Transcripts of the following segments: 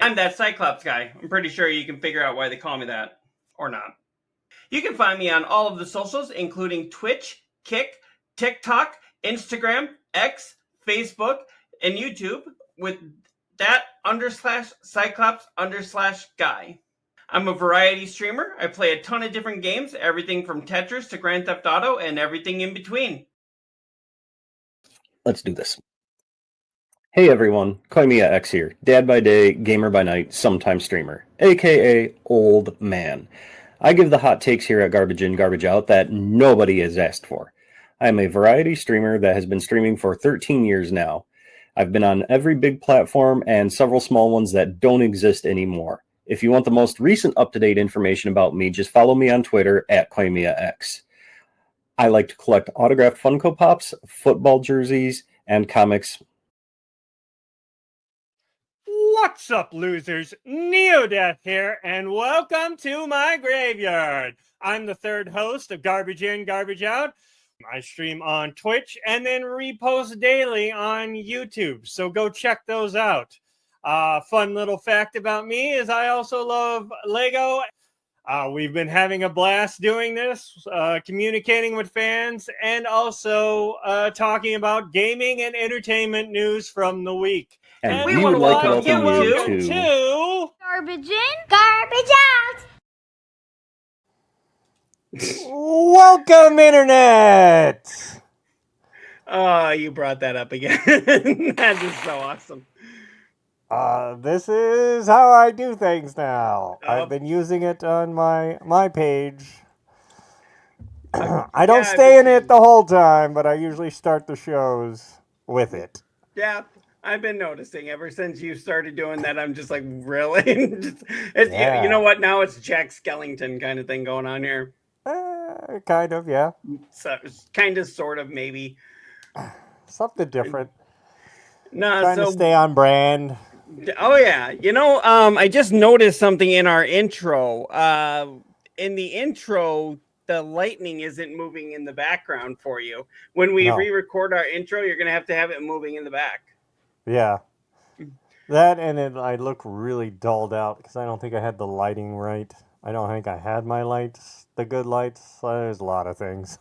I'm that Cyclops guy. I'm pretty sure you can figure out why they call me that. Or not. You can find me on all of the socials, including Twitch, Kick, TikTok, Instagram, X, Facebook, and YouTube with that_Cyclops_guy. I'm a variety streamer. I play a ton of different games, everything from Tetris to Grand Theft Auto and everything in between. Let's do this. Hey everyone, KoimiaX here, dad by day, gamer by night, sometimes streamer, aka old man. I give the hot takes here at Garbage In, Garbage Out that nobody has asked for. I am a variety streamer that has been streaming for 13 years now. I've been on every big platform and several small ones that don't exist anymore. If you want the most recent up-to-date information about me, just follow me on Twitter at KoimiaX. I like to collect autographed Funko Pops, football jerseys, and comics. What's up, losers? Neodeath here, and welcome to my graveyard. I'm the third host of Garbage In, Garbage Out. I stream on Twitch and then repost daily on YouTube, so go check those out. Fun little fact about me is I also love Lego. We've been having a blast doing this, communicating with fans, and also talking about gaming and entertainment news from the week. And we would like to welcome you to Garbage In, Garbage Out. Welcome, Internet! Oh, you brought that up again. That is so awesome. This is how I do things now. I've been using it on my page. I don't stay in it the whole time, but I usually start the shows with it. Yeah, I've been noticing ever since you started doing that. I'm just like, really? You know what? Now it's Jack Skellington kind of thing going on here. Kind of, yeah. So, kind of, sort of, maybe. Something different. No, Trying to stay on brand. Oh yeah, I just noticed something in our intro. In the intro, the lightning isn't moving in the background for you. When we re-record our intro, you're gonna have it moving in the back. Yeah, that and then I look really dulled out because I don't think I had the lighting right. I don't think I had my lights, the good lights. There's a lot of things.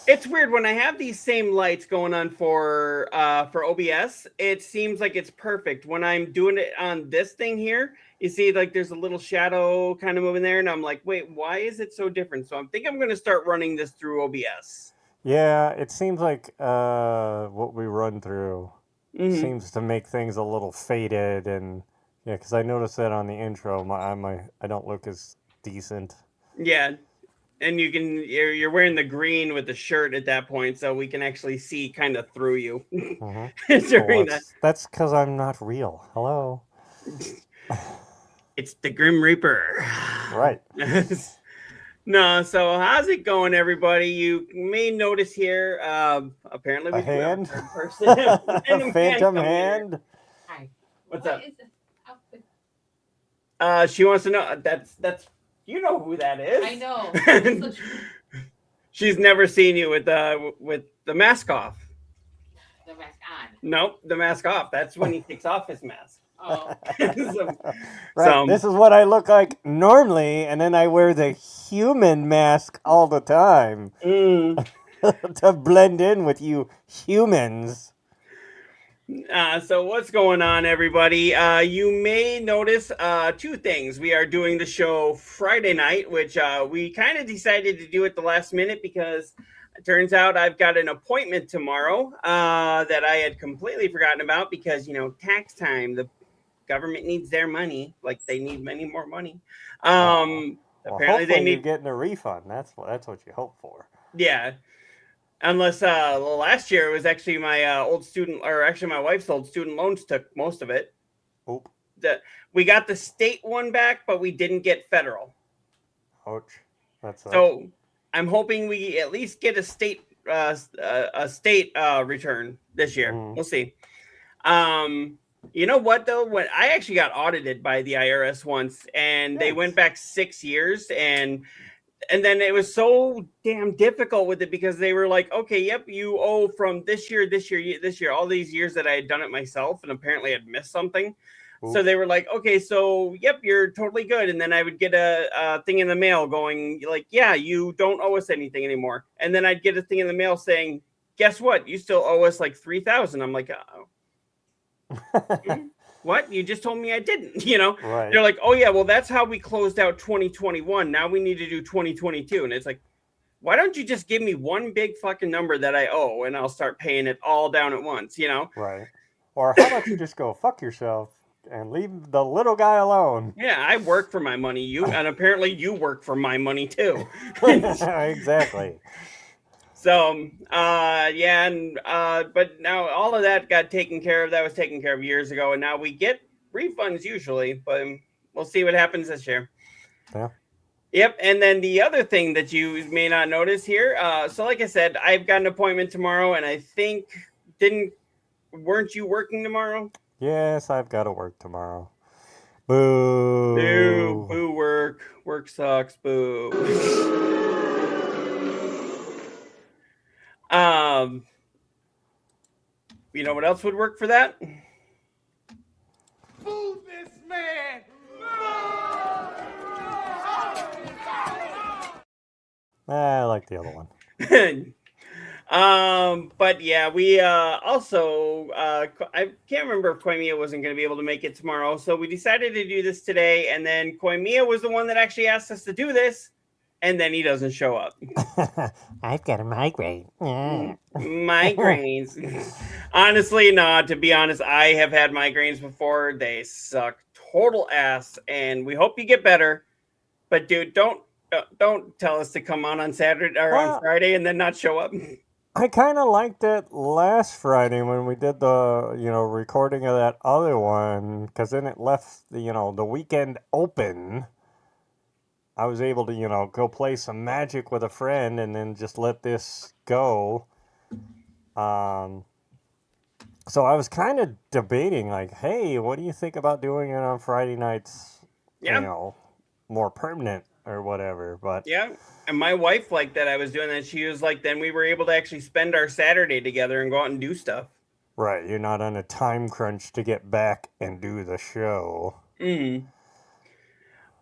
It's weird when I have these same lights going on for OBS. It seems like it's perfect. When I'm doing it on this thing here, you see like there's a little shadow kind of moving there, and I'm like, wait, why is it so different? So I think I'm going to start running this through OBS. Yeah, it seems like what we run through seems to make things a little faded, and yeah, because I noticed that on the intro, I don't look as decent. Yeah. And you're wearing the green with the shirt at that point, so we can actually see kind of through you during that. That's because I'm not real. Hello. It's the Grim Reaper. Right. No, so how's it going, everybody? You may notice here, apparently we a hand? person. A phantom hand? Hi. What's up? She wants to know, that's you know who that is. I know. She's never seen you with the mask off. The mask on. Nope, the mask off. That's when he takes off his mask. Oh. This is what I look like normally, and then I wear the human mask all the time to blend in with you humans. So what's going on, everybody? You may notice two things. We are doing the show Friday night, which we kind of decided to do at the last minute because it turns out I've got an appointment tomorrow that I had completely forgotten about because, tax time, the government needs their money. Like they need many more money. Apparently they need... you're getting a refund. That's what you hope for. Yeah. Unless last year it was actually my my wife's old student loans took most of it. Oh. We got the state one back, but we didn't get federal. Ouch. So I'm hoping we at least get a state return this year. We'll see. You know what though? When I actually got audited by the IRS once, and they went back 6 years, and then it was so damn difficult with it because they were like, okay, yep, you owe from this year, all these years that I had done it myself, and apparently I'd missed something. So they were like, okay, so yep, you're totally good. And then I would get a thing in the mail going like, yeah, you don't owe us anything anymore. And then I'd get a thing in the mail saying, guess what? You still owe us like 3,000. I'm like, what? You just told me I didn't, Right. They're like, oh yeah, well, that's how we closed out 2021. Now we need to do 2022. And it's like, why don't you just give me one big fucking number that I owe and I'll start paying it all down at once, Right. Or how about you just go fuck yourself and leave the little guy alone? Yeah, I work for my money. And apparently you work for my money too. Exactly. So, but now all of that got taken care of. That was taken care of years ago, and now we get refunds usually, but we'll see what happens this year. Yeah. Yep, and then the other thing that you may not notice here, so like I said, I've got an appointment tomorrow, and I think, weren't you working tomorrow? Yes, I've got to work tomorrow. Boo. Boo, work. Work sucks, boo. You know what else would work for that? Boo this man! I like the other one. But yeah, we also I can't remember if Koimia wasn't going to be able to make it tomorrow, so we decided to do this today. And then Koimia was the one that actually asked us to do this, and then he doesn't show up. I've got a migraine. Migraines. Honestly, no. To be honest, I have had migraines before. They suck total ass, and we hope you get better. But dude, don't tell us to come on Saturday or on Friday and then not show up. I kind of liked it last Friday when we did the, recording of that other one, because then it left the weekend open. I was able to, go play some Magic with a friend and then just let this go. So I was kind of debating, like, hey, what do you think about doing it on Friday nights? Yeah. More permanent or whatever. But yeah, and my wife liked that I was doing that. She was like, then we were able to actually spend our Saturday together and go out and do stuff. Right, you're not on a time crunch to get back and do the show.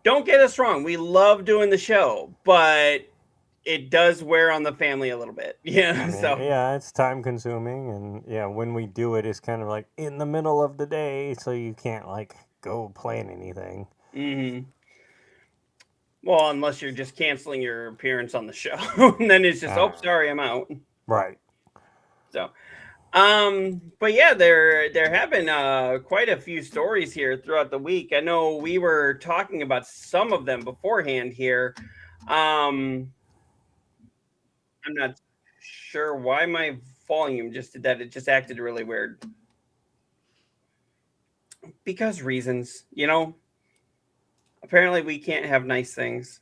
Don't get us wrong, we love doing the show, but it does wear on the family a little bit. Yeah, yeah, it's time consuming, and yeah, when we do it, it's kind of like in the middle of the day, so you can't like go plan anything. Well, unless you're just canceling your appearance on the show, and then it's just, sorry, I'm out. Right. So, but yeah, there have been quite a few stories here throughout the week. I know we were talking about some of them beforehand here. I'm not sure why my volume just did that. It just acted really weird. Because reasons, apparently we can't have nice things.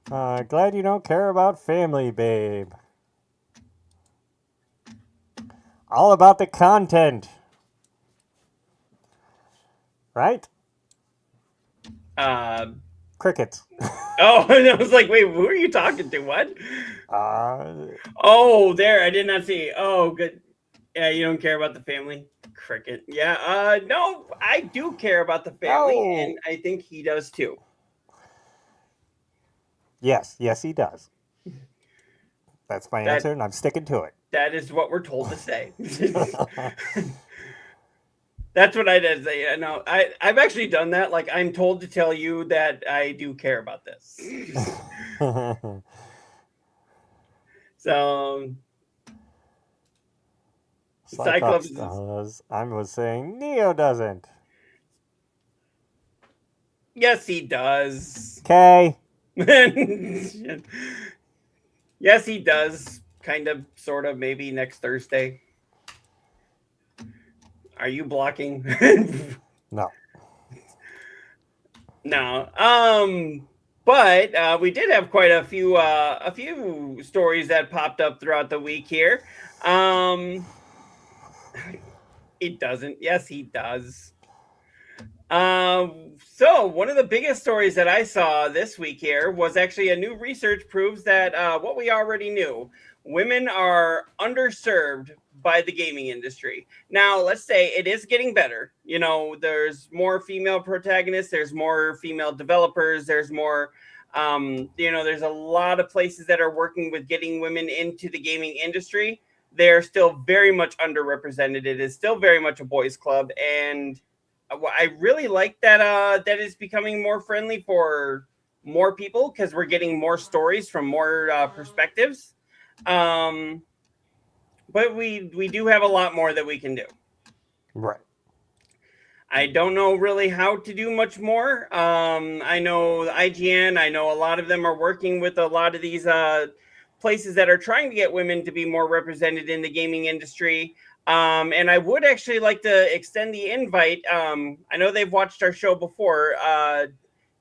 Glad you don't care about family, babe. All about the content. Right? Crickets. Oh, and I was like, wait, who are you talking to? What? Oh, there. I did not see. Oh, good. Yeah, you don't care about the family? Cricket. Yeah. No, I do care about the family, and I think he does too. Yes, he does. That's my answer, and I'm sticking to it. That is what we're told to say. That's what I did say. No, I've actually done that. Like, I'm told to tell you that I do care about this. So, Cyclops does. I was saying Neo doesn't. Yes, he does. Okay. Yes, he does. Kind of, sort of, maybe next Thursday. Are you blocking? No. No. But we did have quite a few stories that popped up throughout the week here. It doesn't. Yes, he does. So one of the biggest stories that I saw this week here was actually a new research proves that what we already knew. Women are underserved by the gaming industry. Now, let's say it is getting better. You know, there's more female protagonists, there's more female developers, there's more, you know, there's a lot of places that are working with getting women into the gaming industry. They're still very much underrepresented. It is still very much a boys' club, and I really like that that is becoming more friendly for more people because we're getting more stories from more perspectives. Um, but we do have a lot more that we can do. Right. I don't know really how to do much more. I know IGN. I know a lot of them are working with a lot of these places that are trying to get women to be more represented in the gaming industry. And I would actually like to extend the invite. I know they've watched our show before.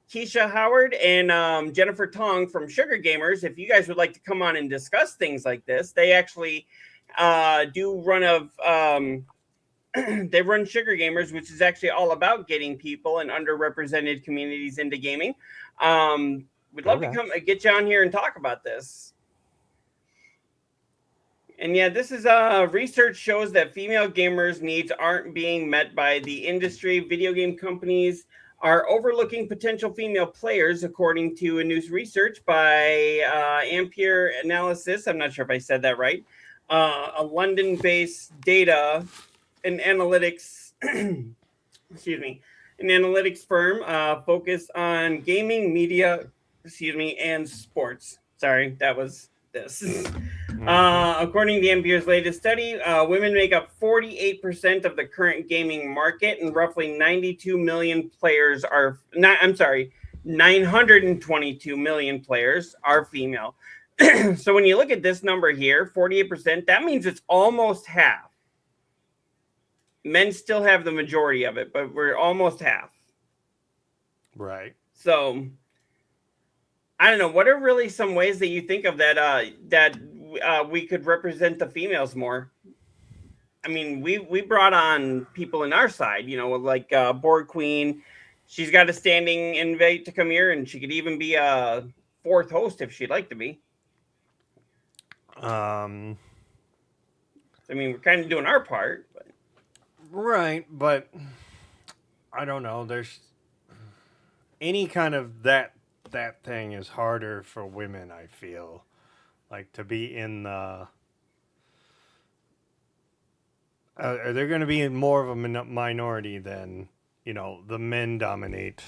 Keisha Howard and Jennifer Tong from Sugar Gamers. If you guys would like to come on and discuss things like this, they actually do run they run Sugar Gamers, which is actually all about getting people and underrepresented communities into gaming. We'd love to come get you on here and talk about this. And yeah, this is research shows that female gamers' needs aren't being met by the industry. Video game companies are overlooking potential female players, according to a news research by Ampere Analysis. I'm not sure if I said that right. A London-based data and analytics, excuse me, an analytics firm focused on gaming, media, and sports. Sorry, that was this. According to Ampere's latest study, women make up 48% of the current gaming market, and roughly 92 million players are not. I'm sorry, 922 million players are female. So when you look at this number here, 48%, that means it's almost half. Men still have the majority of it, but we're almost half. Right. So I don't know. What are really some ways that you think of that we could represent the females more? I mean, we brought on people in our side, you know, like Board Queen. She's got a standing invite to come here, and she could even be a fourth host if she'd like to be. I mean, we're kind of doing our part, but. Right, but I don't know. There's any kind of that thing is harder for women. I feel like to be in the. They're going to be more of a minority than the men dominate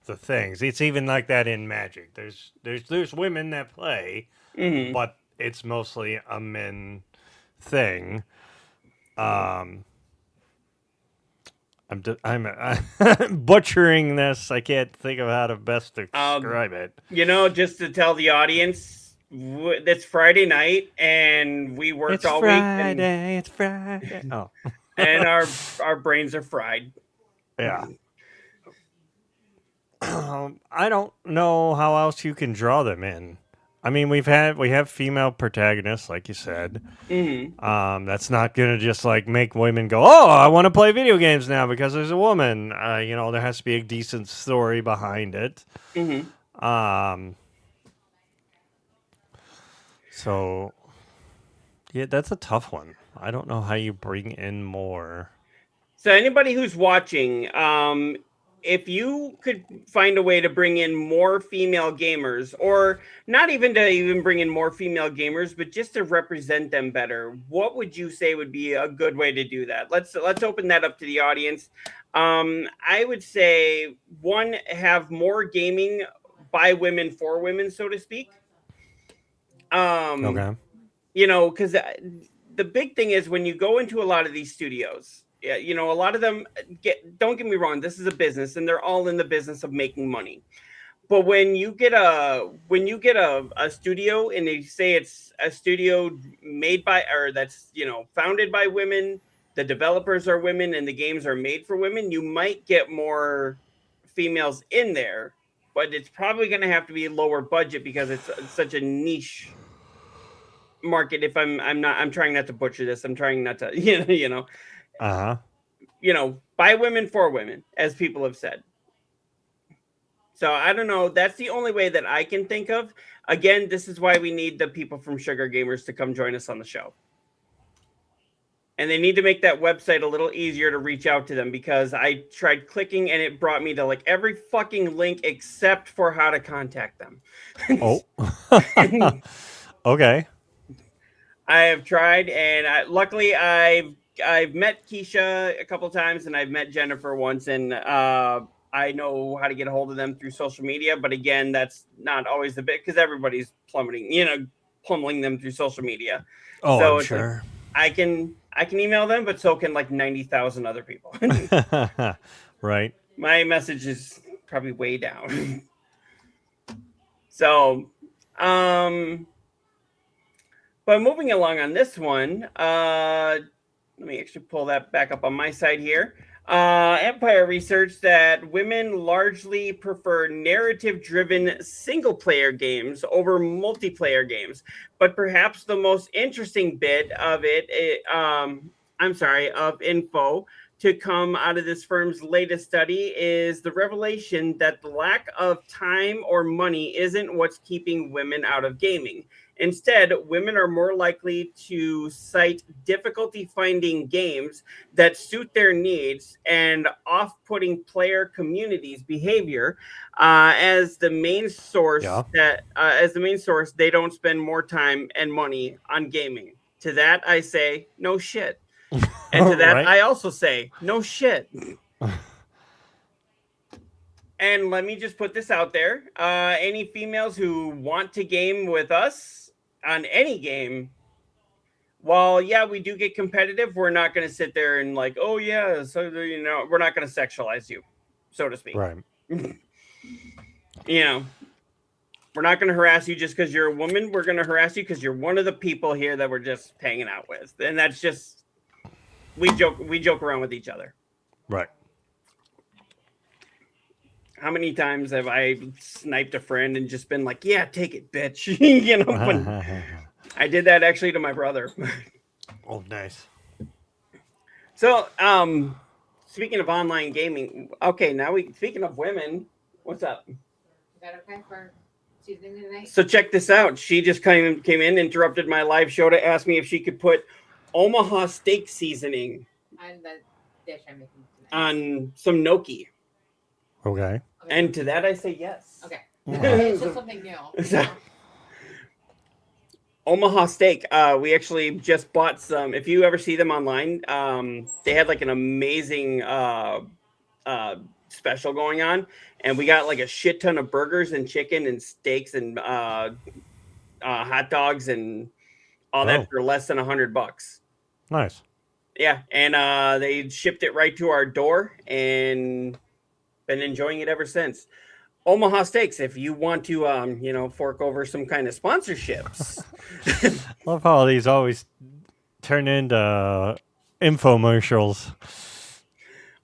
the things. It's even like that in Magic. There's women that play, but it's mostly a men thing. I'm butchering this. I can't think of how to best describe it. You know, just to tell the audience, it's Friday night, and we worked all week. It's Friday. Oh, and our brains are fried. Yeah. I don't know how else you can draw them in. I mean, we have female protagonists, like you said. That's not gonna just like make women go, "Oh, I want to play video games now because there's a woman." There has to be a decent story behind it. So, yeah, that's a tough one. I don't know how you bring in more. So, anybody who's watching, if you could find a way to bring in more female gamers, or not even to bring in more female gamers, but just to represent them better, what would you say would be a good way to do that? Let's open that up to the audience. I would say, one, have more gaming by women for women, so to speak. Okay. Because the big thing is when you go into a lot of these studios, yeah, a lot of them don't get me wrong, this is a business and they're all in the business of making money. But when you get a studio and they say it's a studio made by, or that's, founded by women, the developers are women and the games are made for women, you might get more females in there, but it's probably going to have to be a lower budget because it's such a niche market. If I'm trying not to butcher this. I'm trying not to, by women for women, as people have said. So I don't know. That's the only way that I can think of. Again, this is why we need the people from Sugar Gamers to come join us on the show. And they need to make that website a little easier to reach out to them, because I tried clicking and it brought me to like every fucking link except for how to contact them. Oh. Okay. I have tried, and luckily I've met Keisha a couple times, and I've met Jennifer once, and I know how to get a hold of them through social media. But again, that's not always the bit, because everybody's plummeting them through social media. Oh, So I'm it's sure. like I can email them, but so can like 90,000 other people. Right. My message is probably way down. So, but moving along on this one, let me actually pull that back up on my side here. Empire research that women largely prefer narrative-driven single-player games over multiplayer games. But perhaps the most interesting bit of of info to come out of this firm's latest study is the revelation that the lack of time or money isn't what's keeping women out of gaming. Instead, women are more likely to cite difficulty finding games that suit their needs and off-putting player communities' behavior as the main source. They don't spend more time and money on gaming. To that, I say no shit, and to that, Right. I also say no shit. And let me just put this out there: any females who want to game with us on any game, while yeah, we do get competitive, we're not going to sit there and like, oh yeah, so we're not going to sexualize you, so to speak. Right. We're not going to harass you just because you're a woman. We're going to harass you because you're one of the people here that we're just hanging out with, and that's just we joke around with each other. Right. How many times have I sniped a friend and just been like, yeah, take it, bitch? When I did that actually to my brother. Oh, nice. So, speaking of online gaming, okay, speaking of women, what's up? Is that okay for seasoning tonight? So check this out. She just came in, interrupted my live show to ask me if she could put Omaha steak seasoning On the dish I'm making tonight. on some gnocchi. Okay. And to that I say yes. Okay. Wow. It's just something new. Omaha steak. We actually just bought some. If you ever see them online, they had like an amazing special going on, and we got like a shit ton of burgers and chicken and steaks and hot dogs and all that for less than $100. Nice. Yeah, and they shipped it right to our door, and been enjoying it ever since. Omaha Steaks, if you want to, fork over some kind of sponsorships. Love how these always turn into infomercials.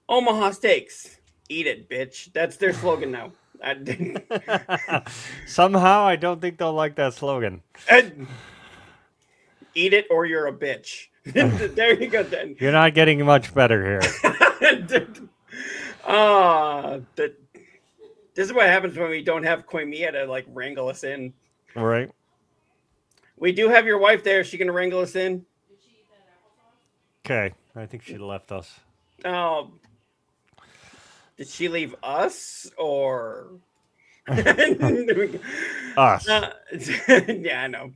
Omaha Steaks, eat it, bitch. That's their slogan now. Somehow, I don't think they'll like that slogan. Eat it or you're a bitch. There you go, then. You're not getting much better here. This is what happens when we don't have Koimiya to like wrangle us in. Right. We do have your wife there. Is she gonna wrangle us in? Okay. I think she left us. Oh, did she leave us or Us. yeah, I know.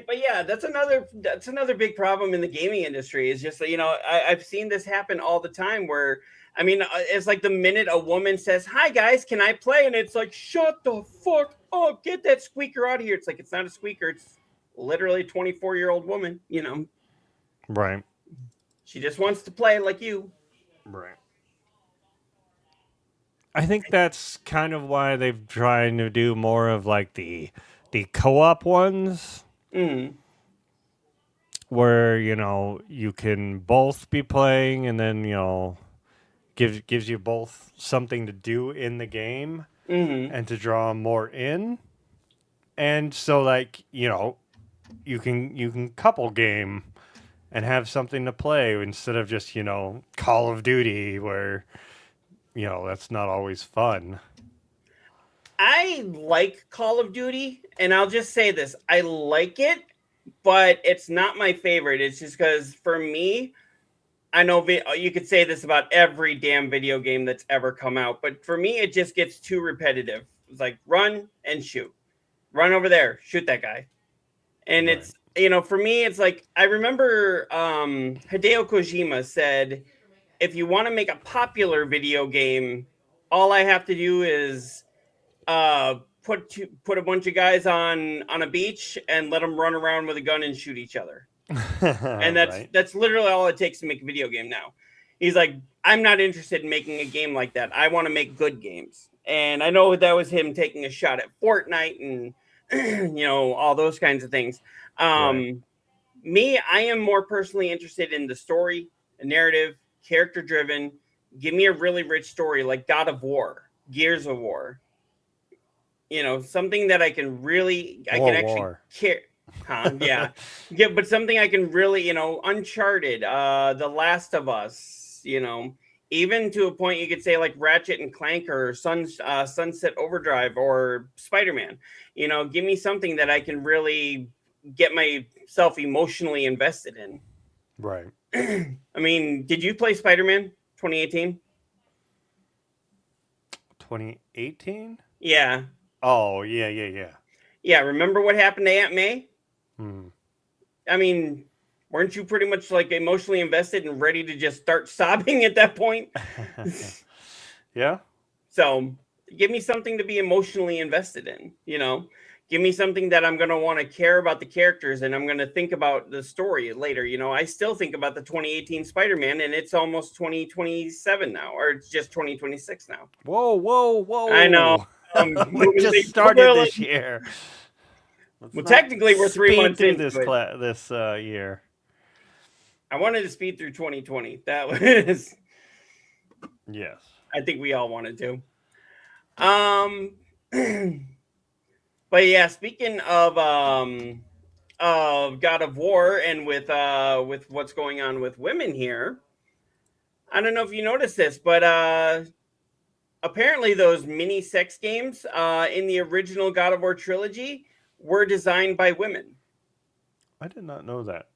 But yeah, that's another big problem in the gaming industry. Is just I've seen this happen all the time. Where it's like the minute a woman says, "Hi guys, can I play?" and it's like, "Shut the fuck up! Get that squeaker out of here!" It's like it's not a squeaker. It's literally a 24-year-old woman. Right. She just wants to play like you. Right. I think that's kind of why they've tried to do more of like the co-op ones. Mm. Where, you can both be playing and then, gives you both something to do in the game and to draw more in. And so like, you can couple game and have something to play instead of just, Call of Duty where that's not always fun. I like Call of Duty, and I'll just say this. I like it but it's not my favorite. It's just because for me, I know you could say this about every damn video game that's ever come out, but for me, it just gets too repetitive. It's like run and shoot, run over there, shoot that guy, and Right. it's for me, it's like I remember Hideo Kojima said, if you want to make a popular video game, all I have to do is put a bunch of guys on a beach and let them run around with a gun and shoot each other. And Right. that's literally all it takes to make a video game now. He's like, I'm not interested in making a game like that. I want to make good games. And I know that was him taking a shot at Fortnite and all those kinds of things. Right. Me, I am more personally interested in the story, the narrative, character driven. Give me a really rich story like God of War, Gears of War. Something that I can actually War. care. Huh? Yeah. Yeah, but something I can really, Uncharted, The Last of Us, even to a point you could say like Ratchet and Clank or Sunset Overdrive or Spider-Man. Give me something that I can really get myself emotionally invested in. Right. I mean, did you play Spider-Man 2018? 2018? Yeah. Oh, yeah. Yeah, remember what happened to Aunt May? Hmm. I mean, weren't you pretty much like emotionally invested and ready to just start sobbing at that point? Yeah. So give me something to be emotionally invested in, give me something that I'm going to want to care about the characters and I'm going to think about the story later. I still think about the 2018 Spider-Man and it's almost 2027 now, or it's just 2026 now. Whoa. I know. We Moving just things started really. this year. Let's Well, not technically we're 3 speed months through into it. this year. I wanted to speed through 2020. That was Yes. I think we all wanted to. Um, but yeah, speaking of God of War and with what's going on with women here, I don't know if you noticed this, but apparently those mini sex games in the original God of War trilogy were designed by women. I did not know that.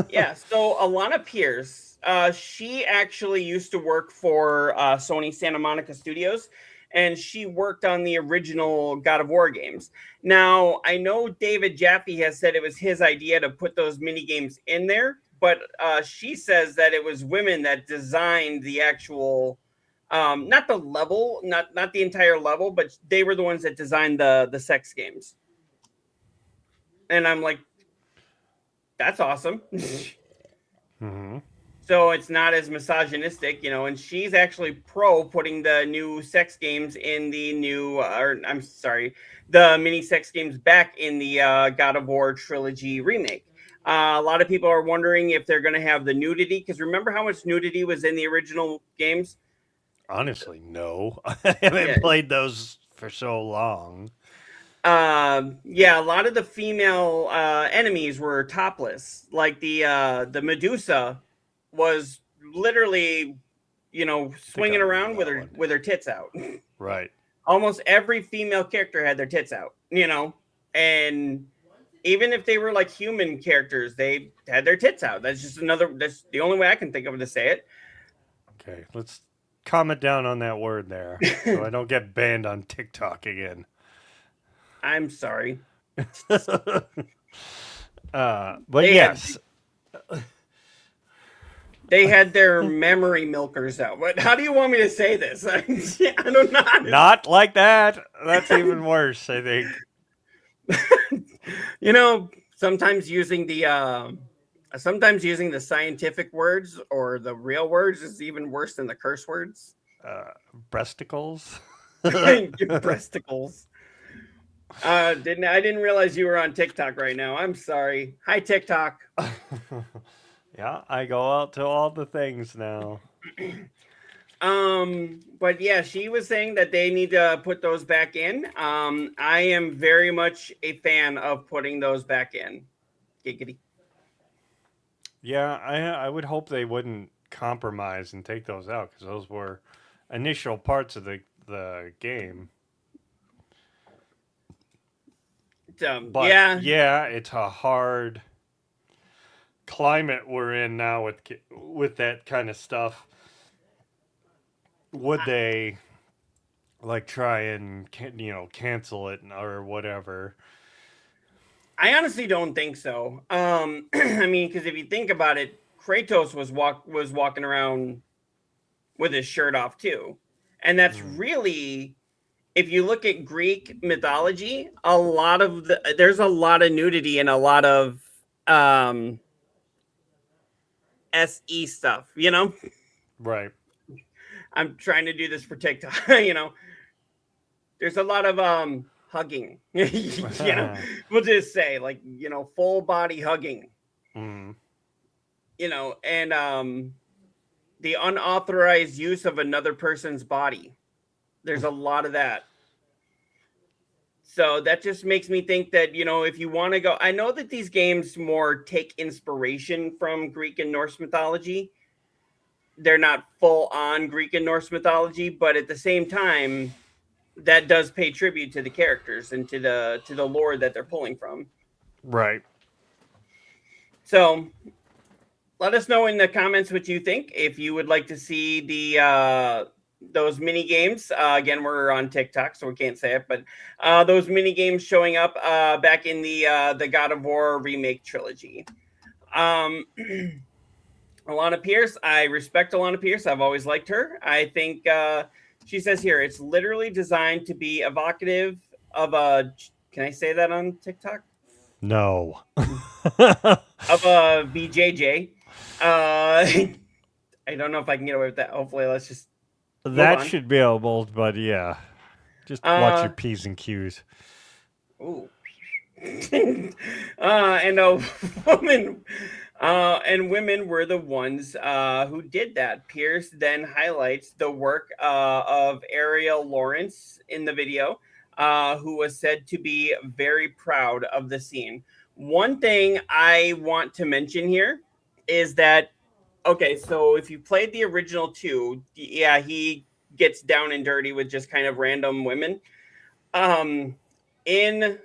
Yeah, so Alana Pierce, she actually used to work for Sony Santa Monica Studios, and she worked on the original God of War games. Now, I know David Jaffe has said it was his idea to put those mini games in there, but she says that it was women that designed the actual, not the level, not the entire level, but they were the ones that designed the sex games. And I'm like, that's awesome. Mm-hmm. So it's not as misogynistic, and she's actually pro putting the new sex games in the new, or I'm sorry, the mini sex games back in the God of War trilogy remake. A lot of people are wondering if they're going to have the nudity, because remember how much nudity was in the original games? Honestly, no. I haven't Yeah. played those for so long. Yeah, a lot of the female enemies were topless. Like the Medusa was literally, I think I swinging remember around that one. with her tits out. Right. Almost every female character had their tits out, and even if they were like human characters, they had their tits out. That's the only way I can think of to say Okay, let's comment down on that word there so I it. don't get banned on TikTok again. I'm sorry. But They had yes, they had their memory milkers out. But how do you want me to say this? I don't know. not like that. That's even worse, I think. Sometimes using the scientific words or the real words is even worse than the curse words. Breasticles. Breasticles. I didn't realize you were on TikTok right now. I'm sorry. Hi TikTok. Yeah, I go out to all the things now. But yeah, she was saying that they need to put those back in. I am very much a fan of putting those back in. Giggity. Yeah, I would hope they wouldn't compromise and take those out because those were initial parts of the game. But Yeah. yeah, it's a hard climate we're in now with that kind of stuff, would they like try and cancel it or whatever? I honestly don't think so. I mean, because if you think about it, Kratos was walking around with his shirt off too, and that's really, if you look at Greek mythology, there's a lot of nudity and a lot of SE stuff. Right. I'm trying to do this for TikTok. There's a lot of hugging. We'll just say like full body hugging. Mm. And the unauthorized use of another person's body. There's a lot of that. So that just makes me think that, if you want to go, I know that these games more take inspiration from Greek and Norse mythology. They're not full on Greek and Norse mythology, but at the same time, that does pay tribute to the characters and to the lore that they're pulling from. Right. So let us know in the comments what you think. If you would like to see those mini games, again, we're on TikTok, so we can't say it, but those mini games showing up back in the God of War remake trilogy. Alana Pierce, I respect Alana Pierce. I've always liked her. I think she says here, it's literally designed to be evocative of a. Can I say that on TikTok? No. Of a BJJ. I don't know if I can get away with that. Hopefully, let's just. That should be able, but yeah. Just watch your P's and Q's. Ooh. And a woman. And women were the ones who did that. Pierce then highlights the work of Ariel Lawrence in the video, who was said to be very proud of the scene. One thing I want to mention here is that, okay, so if you played the original 2, yeah, he gets down and dirty with just kind of random women. In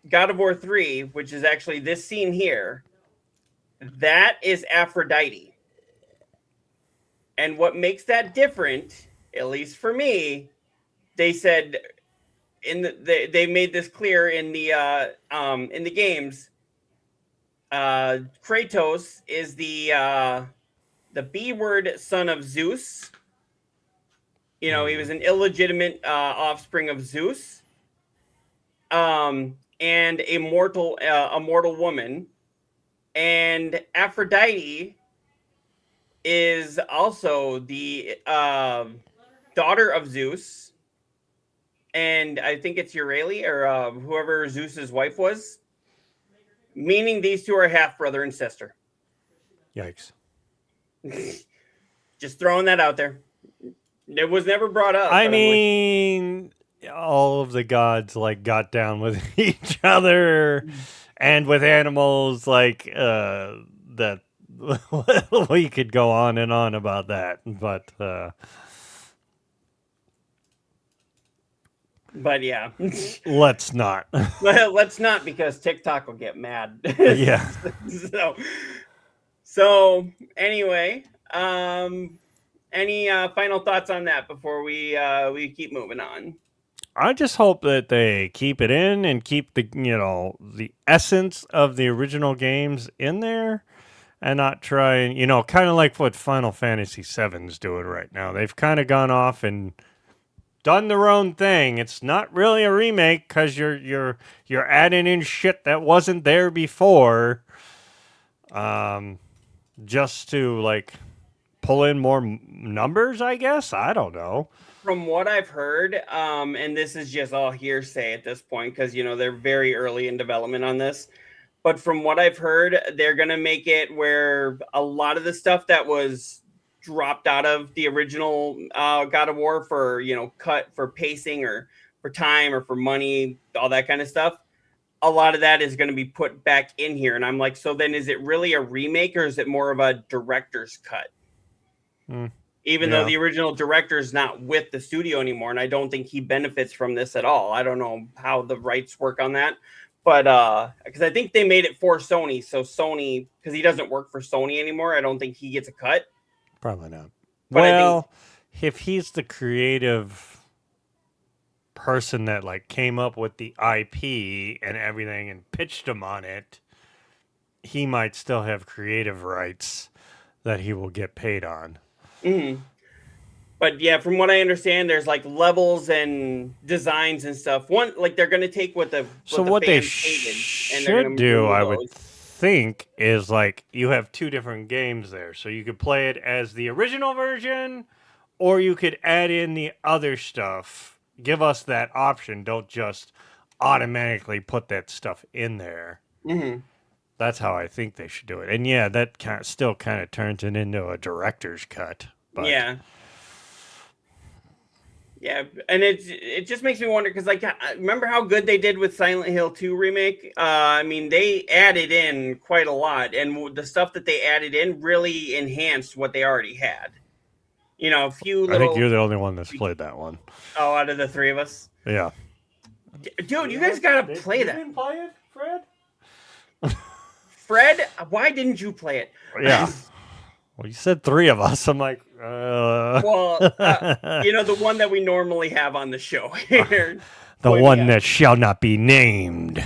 God of War 3, which is actually this scene here, that is Aphrodite. And what makes that different, at least for me, they said they made this clear in the games. Kratos is the B word son of Zeus. He was an illegitimate offspring of Zeus. And a mortal woman. And Aphrodite is also the daughter of Zeus, and I think it's Euryale or whoever Zeus's wife was, meaning these two are half brother and sister. Yikes. Just throwing that out there. It was never brought up. I mean, all of the gods got down with each other and with animals that. We could go on and on about that, but yeah, let's not. Let's not, because TikTok will get mad. Yeah. So anyway, any final thoughts on that before we keep moving on? I just hope that they keep it in and keep the essence of the original games in there. And not try and, kind of like what Final Fantasy VII's doing right now. They've kind of gone off and done their own thing. It's not really a remake because you're adding in shit that wasn't there before, just to pull in more numbers, I guess. I don't know. From what I've heard, and this is just all hearsay at this point because they're very early in development on this. But from what I've heard, they're going to make it where a lot of the stuff that was dropped out of the original God of War for, cut for pacing or for time or for money, all that kind of stuff, a lot of that is going to be put back in here. And I'm like, so then is it really a remake or is it more of a director's cut? Even though the original director is not with the studio anymore, and I don't think he benefits from this at all. I don't know how the rights work on that. But because I think they made it for Sony, so Sony, because he doesn't work for Sony anymore, I don't think he gets a cut. Probably not. But I think, Well, if he's the creative person that like came up with the IP and everything and pitched him on it, he might still have creative rights that he will get paid on. mhm. But yeah, from what I understand, there's like levels and designs and stuff. One, like they're gonna take So what the what they fans hated, and they're should gonna do, remove I would those. think, is like you have two different games there. So you could play it as the original version, or you could add in the other stuff. Give us that option. Don't just automatically put that stuff in there. Hmm. That's how I think they should do it. And yeah, that still kind of turns it into a director's cut. But Yeah. Yeah, and it just makes me wonder because like I remember how good they did with Silent Hill 2 remake. I mean, they added in quite a lot, and the stuff that they added in really enhanced what they already had. You know, a few I think little you're the only one that's played that one. out of the three of us. Yeah. Dude, you guys gotta play that. didn't play it, Fred? Fred, why didn't you play it? Yeah. Well, you said three of us. I'm like, Well, you know, the one that we normally have on the show here. the KoimiaX. one that shall not be named.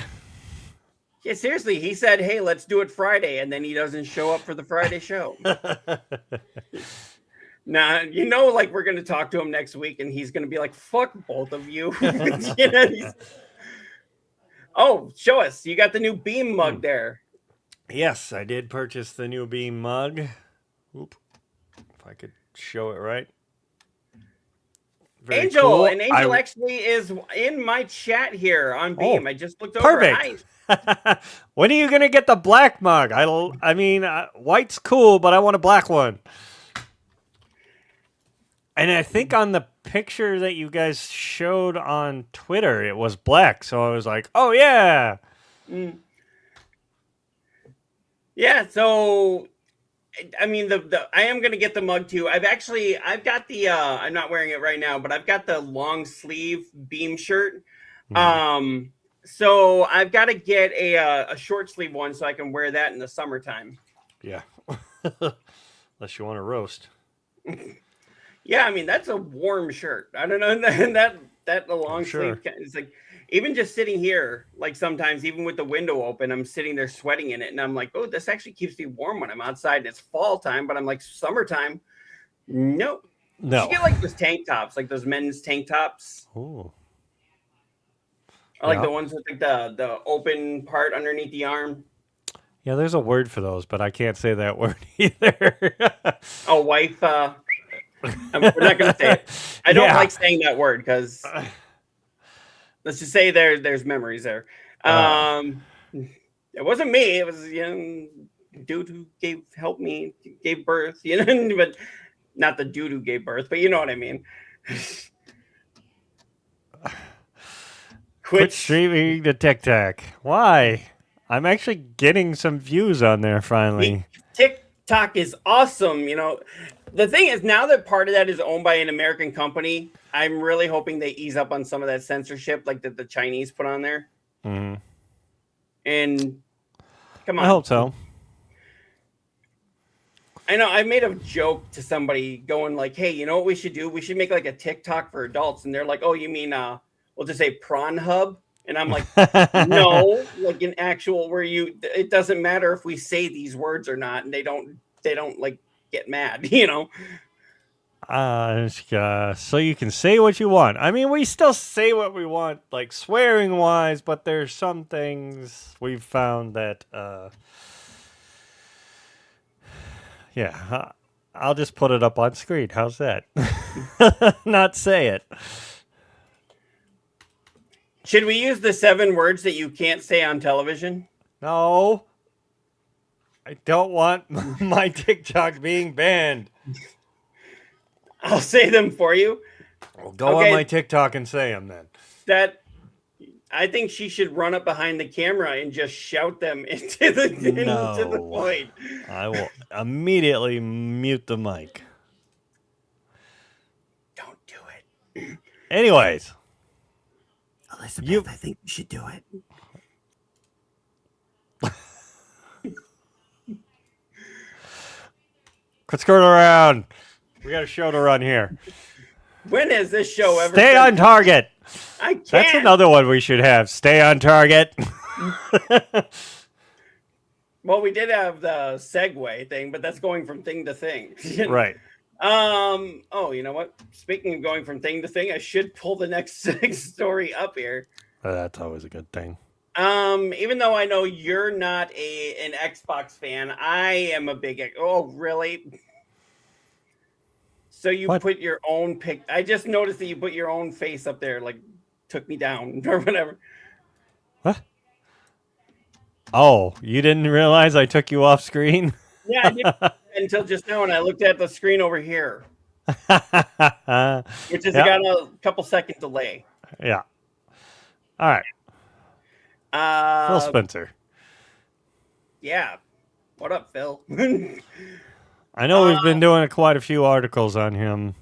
Yeah, seriously, he said, "Hey, let's do it Friday," and then he doesn't show up for the Friday show. Nah, you know, like we're gonna talk to him next week, and he's gonna be like, "Fuck both of you." You know, oh, show us! You got the new Beam mug there. Yes, I did purchase the new Beam mug. Oop. If I could show it right. Very Angel, cool. and Angel actually is in my chat here on Beam. Oh, I just looked over. perfect. Hi. When are you gonna get the black mug? I mean, white's cool, but I want a black one. And I think on the picture that you guys showed on Twitter, it was black. So I was like, oh yeah. Mm. Yeah, so I mean the I am gonna get the mug too. I've got the I'm not wearing it right now, but I've got the long sleeve Beam shirt. So I've got to get a short sleeve one so I can wear that in the summertime. Yeah. Unless you want to roast. Yeah, I mean that's a warm shirt. I don't know that the long sleeve is like even just sitting here, like sometimes even with the window open, I'm sitting there sweating in it, and I'm like, oh, this actually keeps me warm when I'm outside. It's fall time, but I'm like summertime. Nope. No. You get like those tank tops, like those men's tank tops. Ooh. I like the ones with like the open part underneath the arm. Yeah, there's a word for those, but I can't say that word either. Oh, wife. We're not gonna say it. I don't like saying that word because let's just say there's memories there. It wasn't me. It was a young dude who gave birth. You know, but not the dude who gave birth. But you know what I mean. Quit streaming the TikTok. Why? I'm actually getting some views on there finally. TikTok is awesome. You know, the thing is now that part of that is owned by an American company, I'm really hoping they ease up on some of that censorship like that the Chinese put on there. Mm-hmm. And come on. I hope so. I know I made a joke to somebody going like, hey, you know what we should do? We should make like a TikTok for adults. And they're like, oh, you mean we'll just say Prawn Hub? And I'm like, no, like an actual where it doesn't matter if we say these words or not, and they don't like get mad, you know. So you can say what you want. I mean, we still say what we want, like swearing wise, but there's some things we've found that yeah, I'll just put it up on screen. How's that? Not say it. Should we use the 7 words that you can't say on television? No. I don't want my TikTok being banned. I'll say them for you. Well, go on my TikTok and say them then. I think she should run up behind the camera and just shout them into the void. I will immediately mute the mic. Don't do it. Anyways. Elizabeth, I think you should do it. Quit screwing around. We got a show to run here. When has this show ever Stay been- on target. I can't. That's another one we should have. Stay on target. Well, we did have the segue thing, but that's going from thing to thing. Right. Oh, you know what? Speaking of going from thing to thing, I should pull the next story up here. That's always a good thing. Even though I know you're not an Xbox fan, I am a big. Oh, really? So you What? put your own pic. I just noticed that you put your own face up there, like took me down or whatever. What? Oh, you didn't realize I took you off screen? Yeah, I did until just now, and I looked at the screen over here, which has got a couple second delay. Yeah. All right. Phil Spencer. Yeah. What up, Phil? I know we've been doing quite a few articles on him.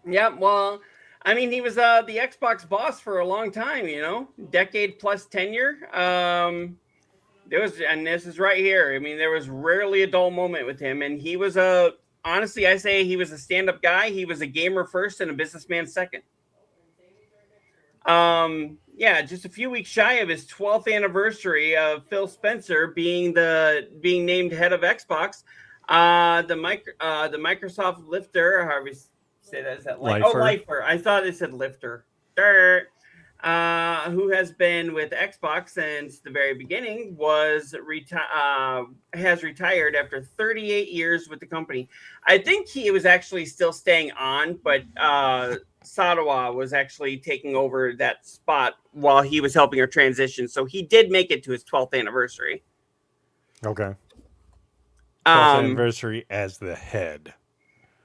Yeah, well, I mean, he was the Xbox boss for a long time, you know, decade plus tenure. There was, and this is right here. I mean, there was rarely a dull moment with him, and he was honestly, I say he was a stand-up guy. He was a gamer first and a businessman second. Yeah, just a few weeks shy of his 12th anniversary of Phil Spencer being named head of Xbox. The Microsoft lifter, or however you say that, is that lifer? I thought it said lifter. Who has been with Xbox since the very beginning, has retired after 38 years with the company. I think he was actually still staying on, but Sadawa was actually taking over that spot while he was helping her transition. So he did make it to his 12th anniversary. Okay. 12th anniversary as the head.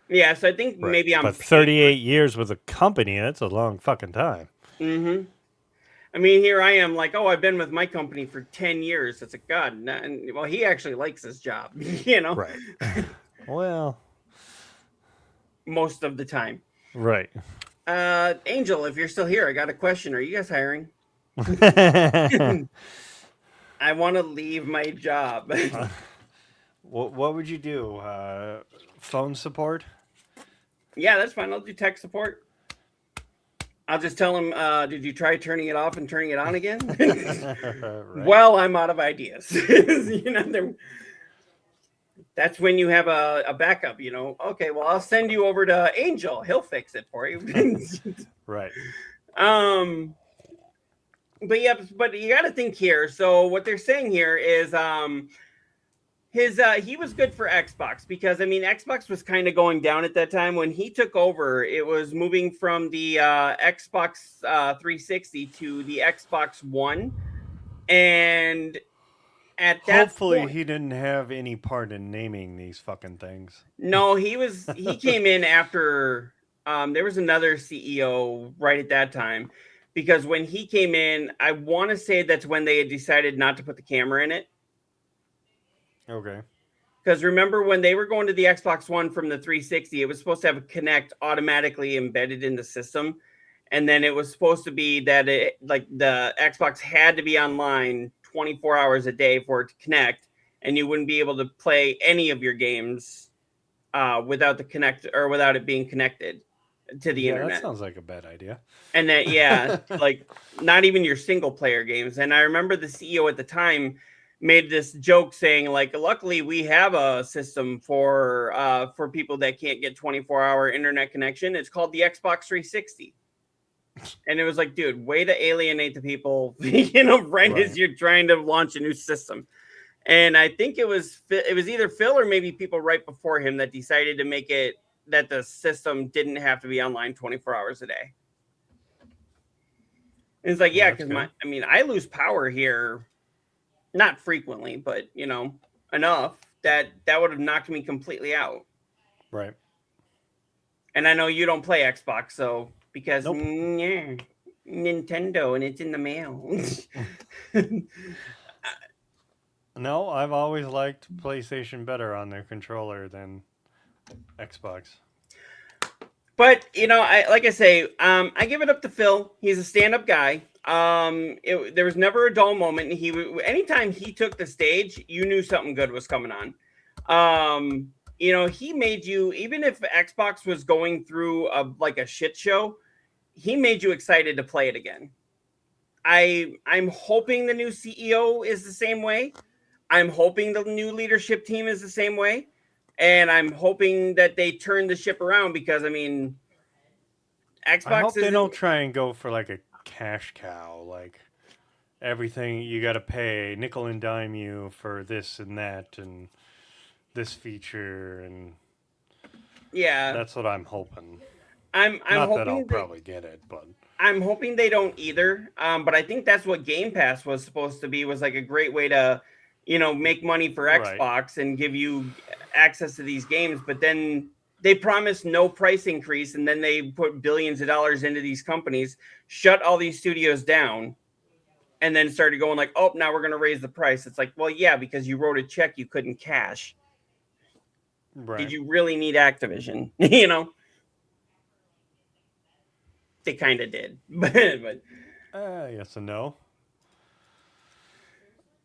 Yeah, so I think maybe I'm... But 38 years with a company, that's a long fucking time. Mm-hmm. I mean, here I am like, oh, I've been with my company for 10 years. It's like, God, well, he actually likes his job, you know? Right. Well. Most of the time. Right. Angel, if you're still here, I got a question. Are you guys hiring? I want to leave my job. What would you do? Phone support? Yeah, that's fine. I'll do tech support. I'll just tell him, did you try turning it off and turning it on again? Right. Well, I'm out of ideas. You know, that's when you have a backup, you know. Okay, well, I'll send you over to Angel. He'll fix it for you. Right. But yeah, but you got to think here. So what they're saying here is he was good for Xbox because, I mean, Xbox was kind of going down at that time. When he took over, it was moving from the Xbox 360 to the Xbox One. And at that Hopefully point, he didn't have any part in naming these fucking things. no, he came in after there was another CEO right at that time, because when he came in, I want to say that's when they had decided not to put the camera in it. Okay. Because remember when they were going to the Xbox One from the 360, it was supposed to have a Kinect automatically embedded in the system. And then it was supposed to be that the Xbox had to be online 24 hours a day for it to connect, and you wouldn't be able to play any of your games without the Kinect or without it being connected to the internet. That sounds like a bad idea. And that, yeah, like not even your single player games. And I remember the CEO at the time made this joke saying, like, luckily we have a system for people that can't get 24-hour internet connection. It's called the Xbox 360. And it was like, dude, way to alienate the people, you know, right as you're trying to launch a new system. And I think it was either Phil or maybe people right before him that decided to make it that the system didn't have to be online 24 hours a day. And it's like, yeah, because I lose power here, not frequently, but, you know, enough that would have knocked me completely out. Right. And I know you don't play Xbox, so because nope. Nintendo and it's in the mail. No, I've always liked PlayStation better on their controller than Xbox. But, you know, I give it up to Phil. He's a stand-up guy. There was never a dull moment. Anytime he took the stage, you knew something good was coming on. he made you, even if Xbox was going through a shit show, he made you excited to play it again. I'm hoping the new CEO is the same way. I'm hoping the new leadership team is the same way. And I'm hoping that they turn the ship around because, I mean, I Xbox hope they isn't. don't try and go for like a cash cow, like everything you got to pay nickel and dime you for this and that and this feature, and Yeah. that's what I'm hoping. I'm Not that I'll hoping probably get it, but I'm hoping they don't either. But I think that's what Game Pass was supposed to be, was like a great way to, make money for Right. Xbox and give you access to these games. But then they promised no price increase, and then they put billions of dollars into these companies, shut all these studios down, and then started going like, oh, now we're going to raise the price. It's like, well, yeah, because you wrote a check you couldn't cash. right. Did you really need Activision? They kind of did, but Yes and no.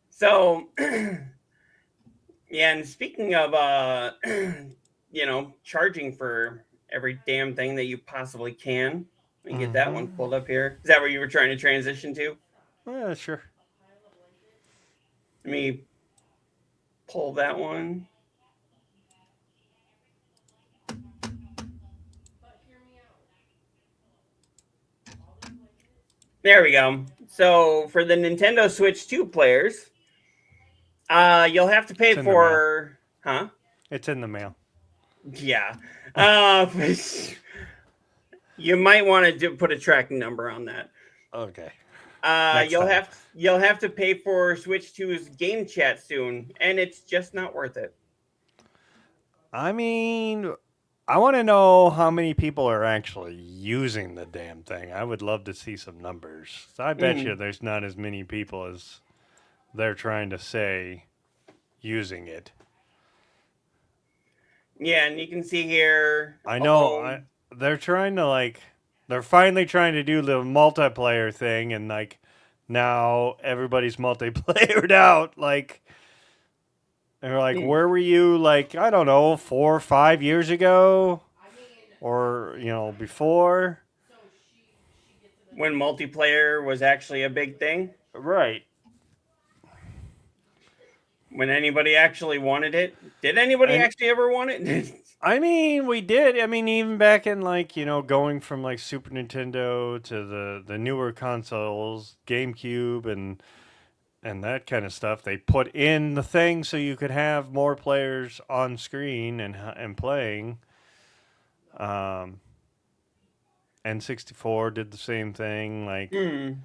so yeah. And speaking of charging for every damn thing that you possibly can, let me get that one pulled up here. Is that where you were trying to transition to? Sure. Let me pull that one. There we go. So for the Nintendo Switch 2 players, you'll have to pay for, huh? It's in the mail. Yeah. You might want to put a tracking number on that. Okay. You'll have to pay for Switch 2's game chat soon, and it's just not worth it. I mean, I want to know how many people are actually using the damn thing. I would love to see some numbers. I bet you there's not as many people as they're trying to say using it. Yeah, and you can see here. I know they're trying to they're finally trying to do the multiplayer thing, and now everybody's multiplayered out. They're like, where were you? I don't know, 4 or 5 years ago, or before. When multiplayer was actually a big thing, right? When anybody actually wanted it. Did anybody actually ever want it? I mean, we did. I mean, even back in going from Super Nintendo to the newer consoles, GameCube and that kind of stuff, they put in the thing so you could have more players on screen and playing. N64 did the same thing.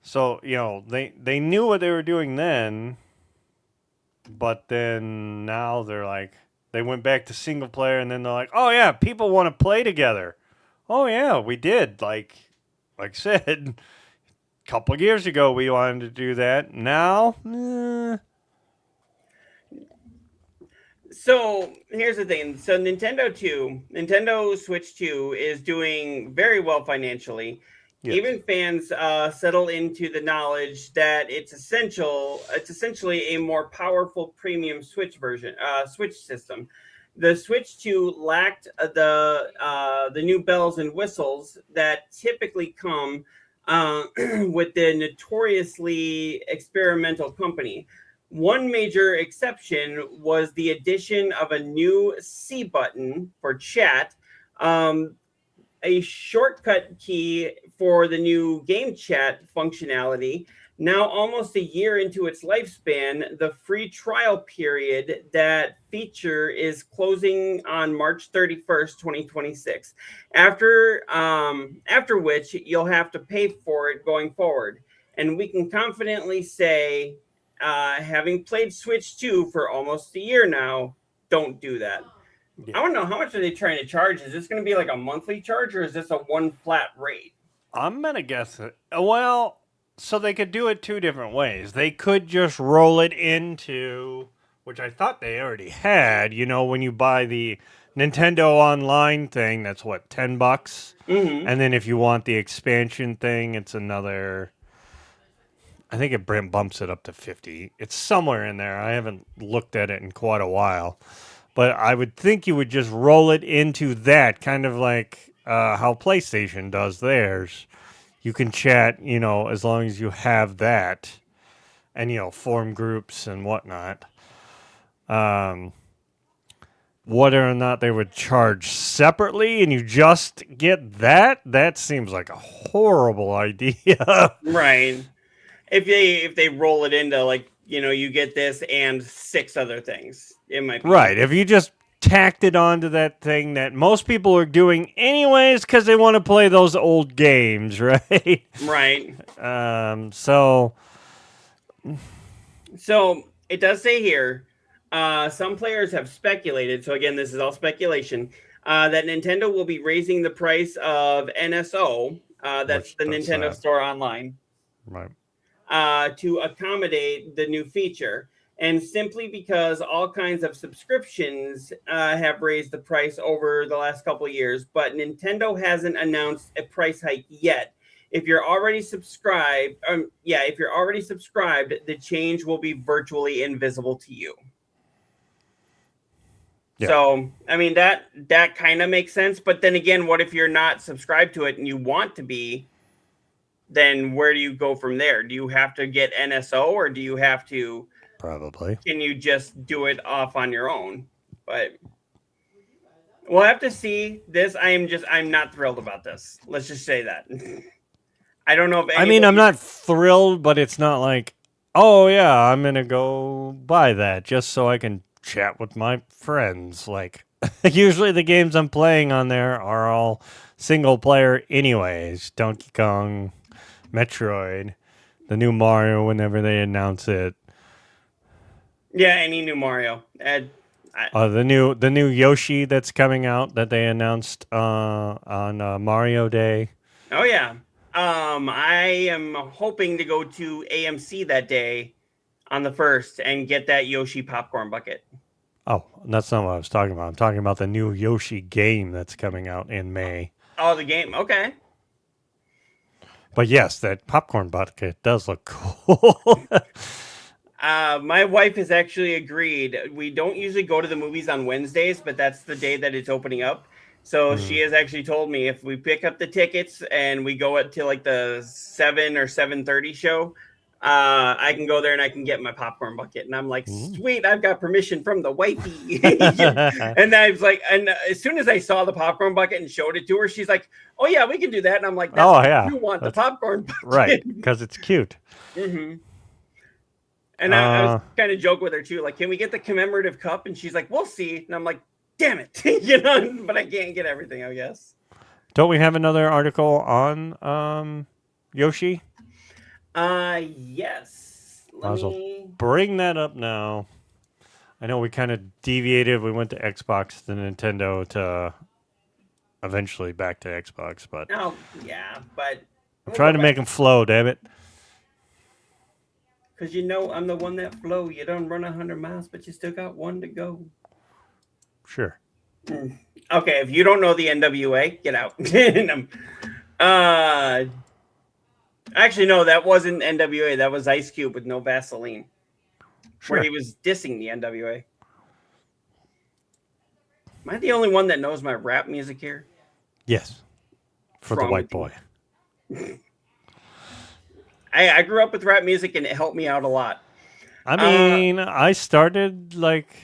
So they knew what they were doing then, but then now they went back to single player, and then they're like, oh yeah, people want to play together. Oh yeah, we did. Like I said, a couple of years ago we wanted to do that. Now, So here's the thing. So Nintendo Switch 2 is doing very well financially. Yes. Even fans settle into the knowledge that it's essentially a more powerful premium Switch system. The Switch 2 lacked the new bells and whistles that typically come with the notoriously experimental company. One major exception was the addition of a new C button for chat, a shortcut key for the new game chat functionality. Now, almost a year into its lifespan, the free trial period that feature is closing on March 31st, 2026. After which, you'll have to pay for it going forward. And we can confidently say, having played Switch 2 for almost a year now, don't do that. Yeah. I want to know, how much are they trying to charge? Is this going to be like a monthly charge, or is this a one flat rate? I'm going to guess it. Well, so they could do it two different ways. They could just roll it into, which I thought they already had, when you buy the Nintendo Online thing, that's what, $10? Mm-hmm. And then if you want the expansion thing, it's another, I think it bumps it up to $50. It's somewhere in there. I haven't looked at it in quite a while. But I would think you would just roll it into that, kind of like how PlayStation does theirs. You can chat, as long as you have that, and form groups and whatnot. Um, Whether or not they would charge separately, and you just get that seems like a horrible idea. Right. If they roll it into like, you get this and 6 other things, it might be Right. If you just tacked it onto that thing that most people are doing anyways because they want to play those old games, right? right. So So it does say here, some players have speculated. So again, this is all speculation. That Nintendo will be raising the price of NSO. That's the Nintendo Store Online. Right. To accommodate the new feature. And simply because all kinds of subscriptions have raised the price over the last couple of years, but Nintendo hasn't announced a price hike yet. If you're already subscribed, the change will be virtually invisible to you. Yeah. So, I mean, that kind of makes sense. But then again, what if you're not subscribed to it and you want to be? Then where do you go from there? Do you have to get NSO, or do you have to Probably. can you just do it off on your own? But we'll have to see this. I'm not thrilled about this. Let's just say that. I don't know if I mean, I'm not thrilled, but it's not like, oh yeah, I'm gonna go buy that just so I can chat with my friends. Like, usually the games I'm playing on there are all single player, anyways. Donkey Kong, Metroid, the new Mario whenever they announce it. Yeah, any new Mario. The new Yoshi that's coming out that they announced on Mario Day. Oh yeah. I am hoping to go to AMC that day on the 1st and get that Yoshi popcorn bucket. Oh, that's not what I was talking about. I'm talking about the new Yoshi game that's coming out in May. Oh, the game. Okay. But yes, that popcorn bucket does look cool. My wife has actually agreed. We don't usually go to the movies on Wednesdays, but that's the day that it's opening up. So she has actually told me if we pick up the tickets and we go to like the 7 or 7:30 show, I can go there and I can get my popcorn bucket. And I'm like, sweet, I've got permission from the wifey. And I was like, and as soon as I saw the popcorn bucket and showed it to her, she's like, oh yeah, we can do that. And I'm like, oh yeah, you want the popcorn bucket. Right? Because it's cute. Mm-hmm. And I was kind of joking with her too, like, can we get the commemorative cup? And she's like, we'll see. And I'm like, damn it, but I can't get everything, I guess. Don't we have another article on Yoshi? Yes. Let me bring that up now. I know we kind of deviated. We went to Xbox, to Nintendo, to eventually back to Xbox. But yeah, but I'm trying to make them flow. Damn it. Because I'm the one that flow. You don't run 100 miles, but you still got 1 to go. Sure. Okay, if you don't know the NWA, get out. Actually, no, that wasn't NWA. That was Ice Cube with No Vaseline. Sure. Where he was dissing the NWA. Am I the only one that knows my rap music here? Yes. For the white boy. I grew up with rap music and it helped me out a lot. I mean, I started like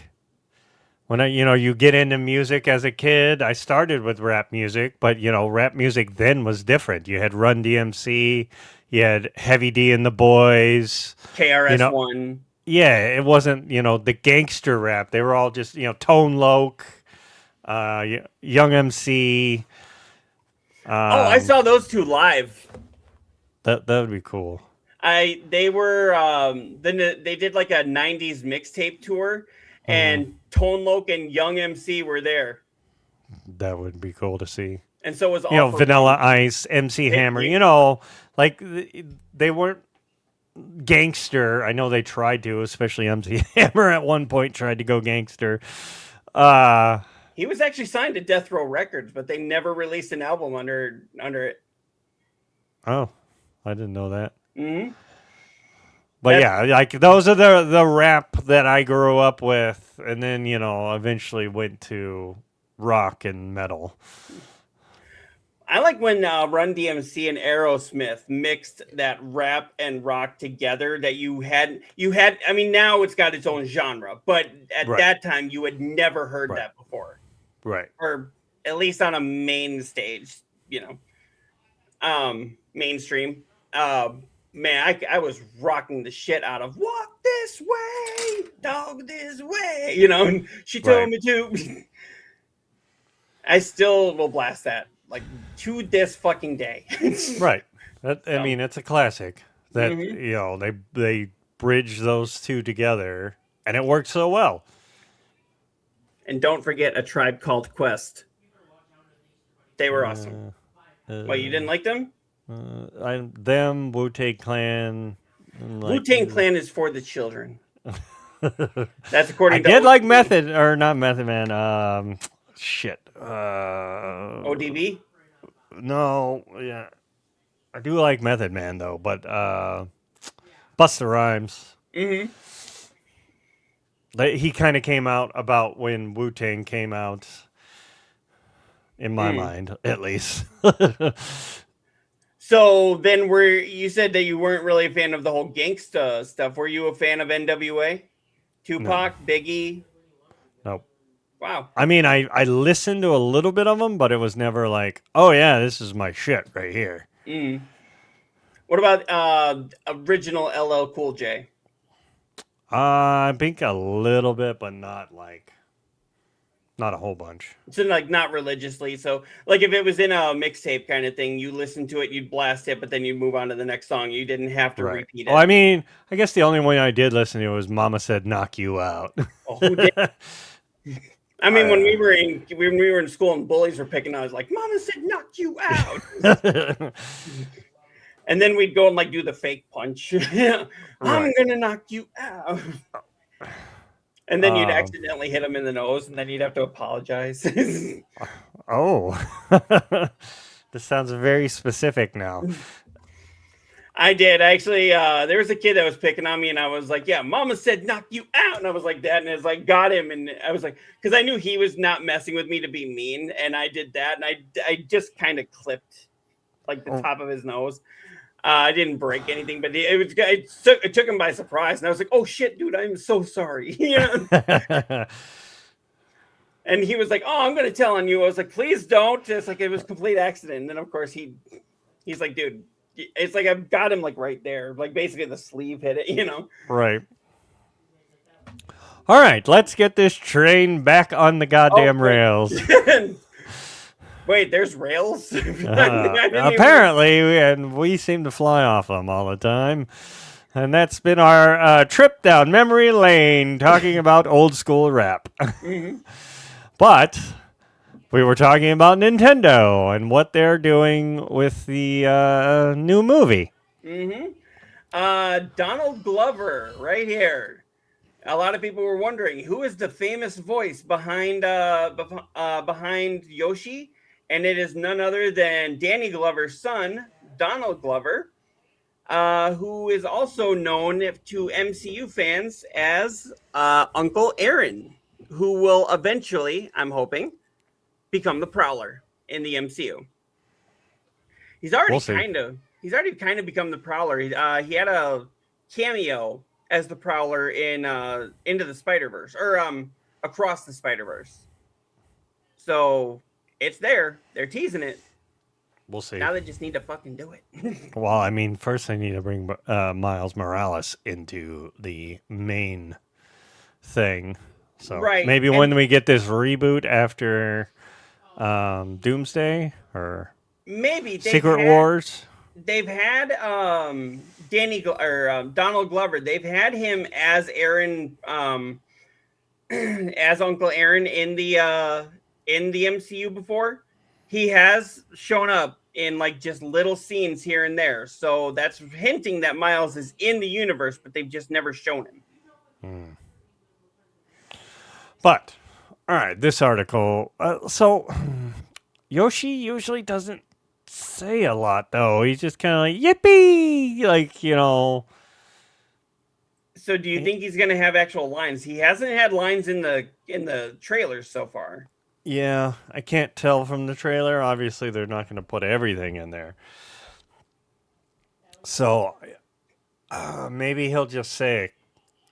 when you get into music as a kid. I started with rap music, but rap music then was different. You had Run DMC, you had Heavy D and the Boys, KRS-One. Yeah, it wasn't the gangster rap. They were all just Tone Loc, Young MC. I saw those two live. That would be cool. They were then they did like a 90s mixtape tour, and Tone Loc and Young MC were there. That would be cool to see. And so was Vanilla Ice, MC Hammer. Like they weren't gangster. I know they tried to, especially MC Hammer at one point tried to go gangster. He was actually signed to Death Row Records, but they never released an album under it. Oh, I didn't know that. Mm-hmm. But yeah, like those are the rap that I grew up with, and then eventually went to rock and metal. I like when Run DMC and Aerosmith mixed that rap and rock together. That you had. I mean, now it's got its own genre, but at Right. that time you had never heard Right. that before, Right. or at least on a main stage. Mainstream. Man, I was rocking the shit out of "Walk This Way, Dog This Way." And she told Right. me to. I still will blast that like to this fucking day. Right. I So, mean, it's a classic that mhm. they bridge those two together, and it works so well. And don't forget A Tribe Called Quest. They were awesome. Uh, Well, you didn't uh, like them? them Wu-Tang Clan, and Wu like. Tang Clan is for the children. That's I according to did like ODB. Method, or not Method Man. Shit. ODB? No, yeah, I do like Method Man though, but Busta Rhymes. Mm-hmm. He kind of came out about when Wu Tang came out, in my Mm. mind, at least. So then you said that you weren't really a fan of the whole gangsta stuff. Were you a fan of NWA? No, Tupac, Biggie? no. Wow. I mean, I listened to a little bit of them, but it was never like, oh yeah, this is my shit right here. Mm. What about original LL Cool J? I think a little bit, but not not a whole bunch. So like not religiously. So like if it was in a mixtape kind of thing, you listen to it, you'd blast it, but then you'd move on to the next song. You didn't have to Right. repeat Well, it. I mean, I guess the only one I did listen to was "Mama Said Knock You Out." Oh, who did? I mean, when we were in school and bullies were picking, I was like, "Mama said knock you out," and then we'd go and like do the fake punch. I'm Right. gonna knock you out, and then you'd Um, accidentally hit him in the nose, and then you'd have to apologize. oh, this sounds very specific now. I did actually. There was a kid that was picking on me, and I was like, "Yeah, Mama said knock you out," and I was like that, and it's like got him, and I was like, because I knew he was not messing with me to be mean, and I did that, and I just kind of clipped like the Oh. top of his nose. I didn't break anything, but it took him by surprise, and I was like, "Oh shit, dude, I'm so sorry." And he was like, "Oh, I'm gonna tell on you." I was like, "Please don't." It's like it was a complete accident. And then of course he's like, "Dude." It's like I've got him like right there, like basically the sleeve hit it. Right. All right, let's get this train back on the goddamn rails. Wait, there's rails? I didn't Apparently, and we seem to fly off them all the time. And that's been our trip down memory lane, talking about old school rap. Mhm. But we were talking about Nintendo and what they're doing with the new movie. Mm-hmm. Donald Glover, right here. A lot of people were wondering who is the famous voice behind behind Yoshi, and it is none other than Danny Glover's son, Donald Glover, who is also known to MCU fans as Uncle Aaron, who will eventually, I'm hoping, become the Prowler in the MCU. He's already We'll see. kind of become the Prowler. He had a cameo as the Prowler in Into the Spider-Verse or Across the Spider-Verse. So it's there. They're teasing it. We'll see. Now they just need to fucking do it. Well, I mean, first they need to bring Miles Morales into the main thing. So Right. maybe And when we get this reboot after Doomsday or maybe Secret Wars. They've had Donald Glover. They've had him as Aaron, as Uncle Aaron in the MCU before. He has shown up in like just little scenes here and there. So that's hinting that Miles is in the universe, but they've just never shown him. But all right, this article. So Yoshi usually doesn't say a lot though. He's just kind of like yippee, like So do you think he's going to have actual lines? He hasn't had lines in the trailers so far. Yeah, I can't tell from the trailer. Obviously, they're not going to put everything in there. So maybe he'll just say.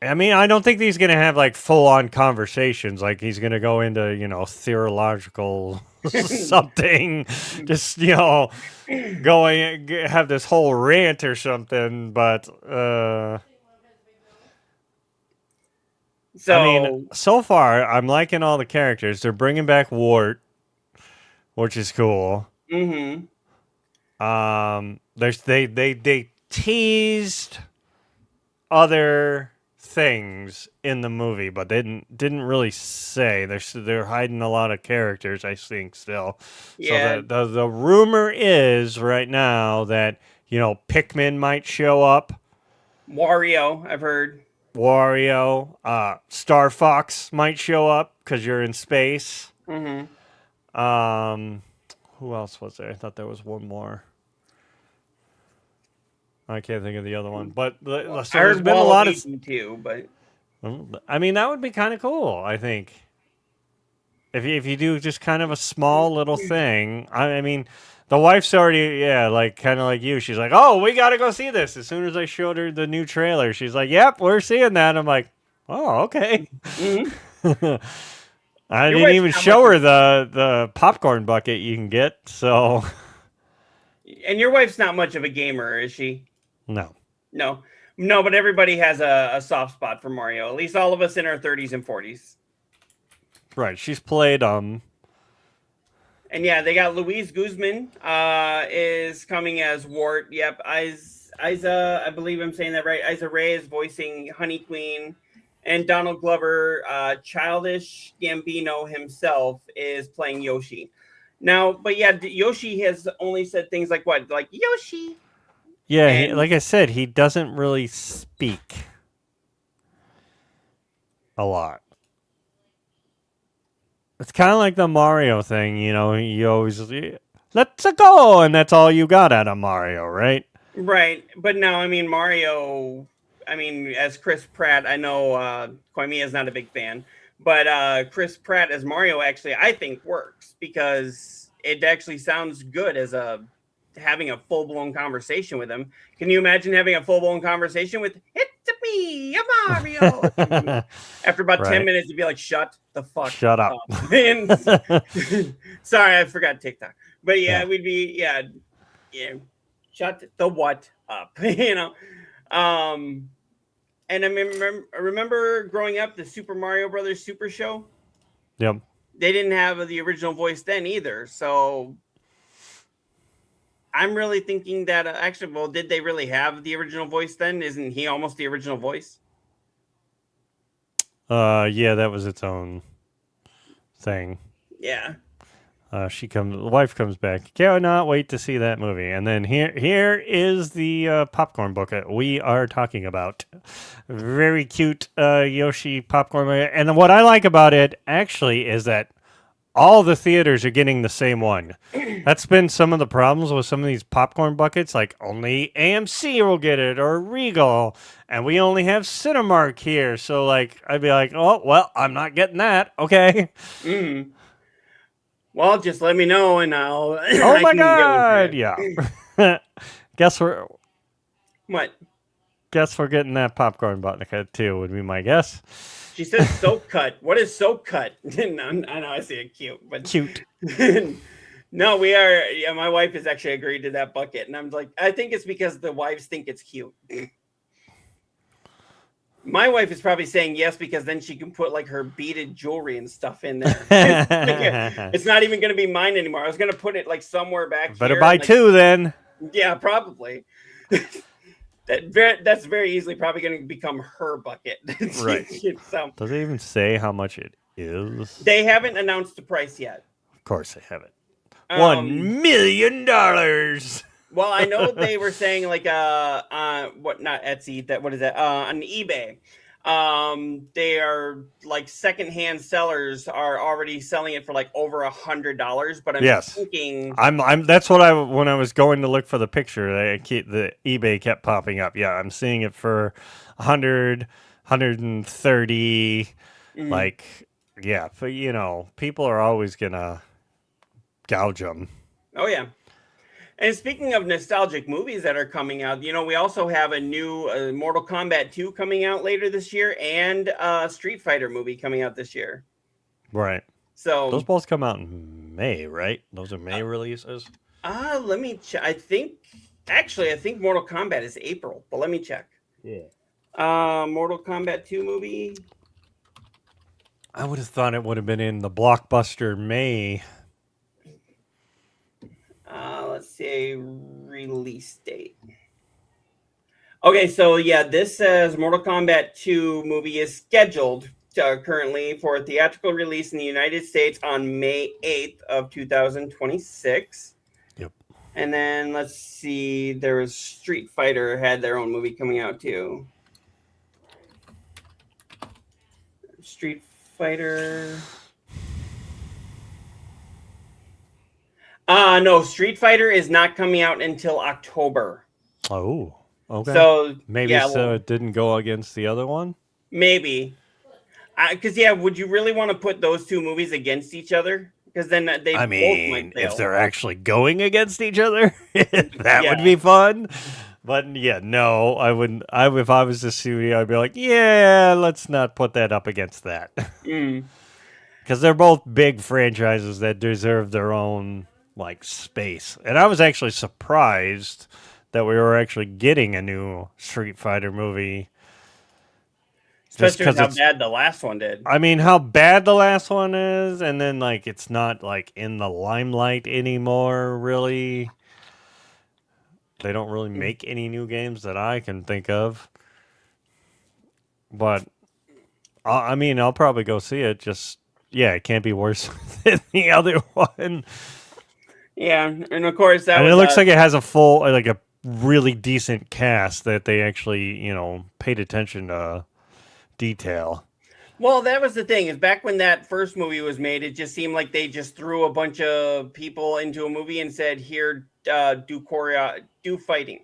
I mean, I don't think he's going to have like full on conversations. Like he's going to go into, theological something. Just, going, have this whole rant or something. But, So I mean, so far, I'm liking all the characters. They're bringing back Wart, which is cool. mm-hmm. They teased other things in the movie, but they didn't really say. They're hiding a lot of characters, I think, still. Yeah. So the rumor is right now that Pikmin might show up, Wario, I've heard. Wario, Star Fox might show up because you're in space. Mm-hmm. Who else was there? I thought there was one more. I can't think of the other one, but so I there's heard been a lot of. Waluigi too, but I mean, that would be kind of cool. I think if you do just kind of a small little thing. I mean, the wife's already like kind of like you. She's like, "Oh, we got to go see this." As soon as I showed her the new trailer, she's like, "Yep, we're seeing that." I'm like, "Oh, okay." mm-hmm. I Your didn't wife's even not show much her the popcorn bucket you can get. So And your wife's not much of a gamer, is she? no. No, but everybody has a soft spot for Mario. At least all of us in our 30s and 40s. Right, she's played And yeah, they got Luis Guzman is coming as Wart. Yep, Isa, I believe I'm saying that right. Isa Rae is voicing Honey Queen, and Donald Glover, Childish Gambino himself, is playing Yoshi. Now, but yeah, Yoshi has only said things like what, like Yoshi. Yeah, like I said, he doesn't really speak a lot. It's kind of like the Mario thing, you always, let's go, and that's all you got out of Mario, right? Right, but no, I mean Mario. I mean, as Chris Pratt, I know Koimiya is not a big fan, but Chris Pratt as Mario actually, I think, works because it actually sounds good as having a full blown conversation with him. Can you imagine having a full blown conversation with "It's me, a Mario"? After about 10 minutes, you'd be like, "Shut the fuck Shut up!" Sorry, I forgot TikTok, but yeah, we'd be yeah. Shut the what up, And I remember growing up, the Super Mario Brothers Super Show. Yep. They didn't have the original voice then either, so I'm really thinking that actually, well, did they really have the original voice then? Isn't he almost the original voice? Yeah, that was its own thing. Yeah. The wife comes back. Cannot wait to see that movie. And then here is the popcorn bucket we are talking about. Very cute Yoshi popcorn bucket. And what I like about it actually is that all the theaters are getting the same one. That's been some of the problems with some of these popcorn buckets. Like only AMC will get it or Regal, and we only have Cinemark here. So like I'd be like, oh well, I'm not getting that. Okay. Mm. Well, just let me know, and I'll. Oh my god! Yeah. Guess we're what? Guess we're getting that popcorn bucket too. Would be my guess. She says soap cut. What is soap cut? No, I know I see it cute, but cute. No, we are. Yeah, my wife has actually agreed to that bucket, and I'm like, I think it's because the wives think it's cute. My wife is probably saying yes because then she can put like her beaded jewelry and stuff in there. It's not even going to be mine anymore. I was going to put it like somewhere back. Better buy two then. Yeah, probably. That's very easily probably going to become her bucket. Right. So, does it even say how much it is? They haven't announced the price yet. Of course they haven't. $1 million. Well, I know they were saying like what not Etsy, that what is that? On eBay. They are like secondhand sellers are already selling it for like over $100. But I'm Yes. thinking, That's what when I was going to look for the picture, the eBay kept popping up. Yeah, I'm seeing it for 100, 130. Like, yeah, but people are always gonna gouge them. oh yeah. And speaking of nostalgic movies that are coming out, we also have a new Mortal Kombat 2 coming out later this year, and a Street Fighter movie coming out this year. Right. So Those both come out in May, right? Those are May releases. let me check. I think Mortal Kombat is April, but let me check. Yeah. Mortal Kombat 2 movie. I would have thought it would have been in the blockbuster May. Let's see, release date. Okay, so yeah, this says Mortal Kombat 2 movie is scheduled currently for a theatrical release in the United States on May 8th of 2026. Yep. And then let's see, there was Street Fighter had their own movie coming out too. Street Fighter. No, Street Fighter is not coming out until October. Oh, okay. So maybe it didn't go against the other one? Maybe. Because, would you really want to put those two movies against each other? Because then both might fail. If they're actually going against each other, that would be fun. But yeah, no, I wouldn't. If I was the studio, I'd be like, yeah, let's not put that up against that. Because they're both big franchises that deserve their own space. And I was actually surprised that we were actually getting a new Street Fighter movie. Especially with how bad the last one did. I mean, how bad the last one is, and then it's not in the limelight anymore, really. They don't really make any new games that I can think of. But I'll probably go see it. It can't be worse than the other one. Yeah, and of course it looks like it has a full, a really decent cast that they actually, paid attention to detail. Well, that was the thing, is back when that first movie was made, it just seemed like they just threw a bunch of people into a movie and said, here, do fighting,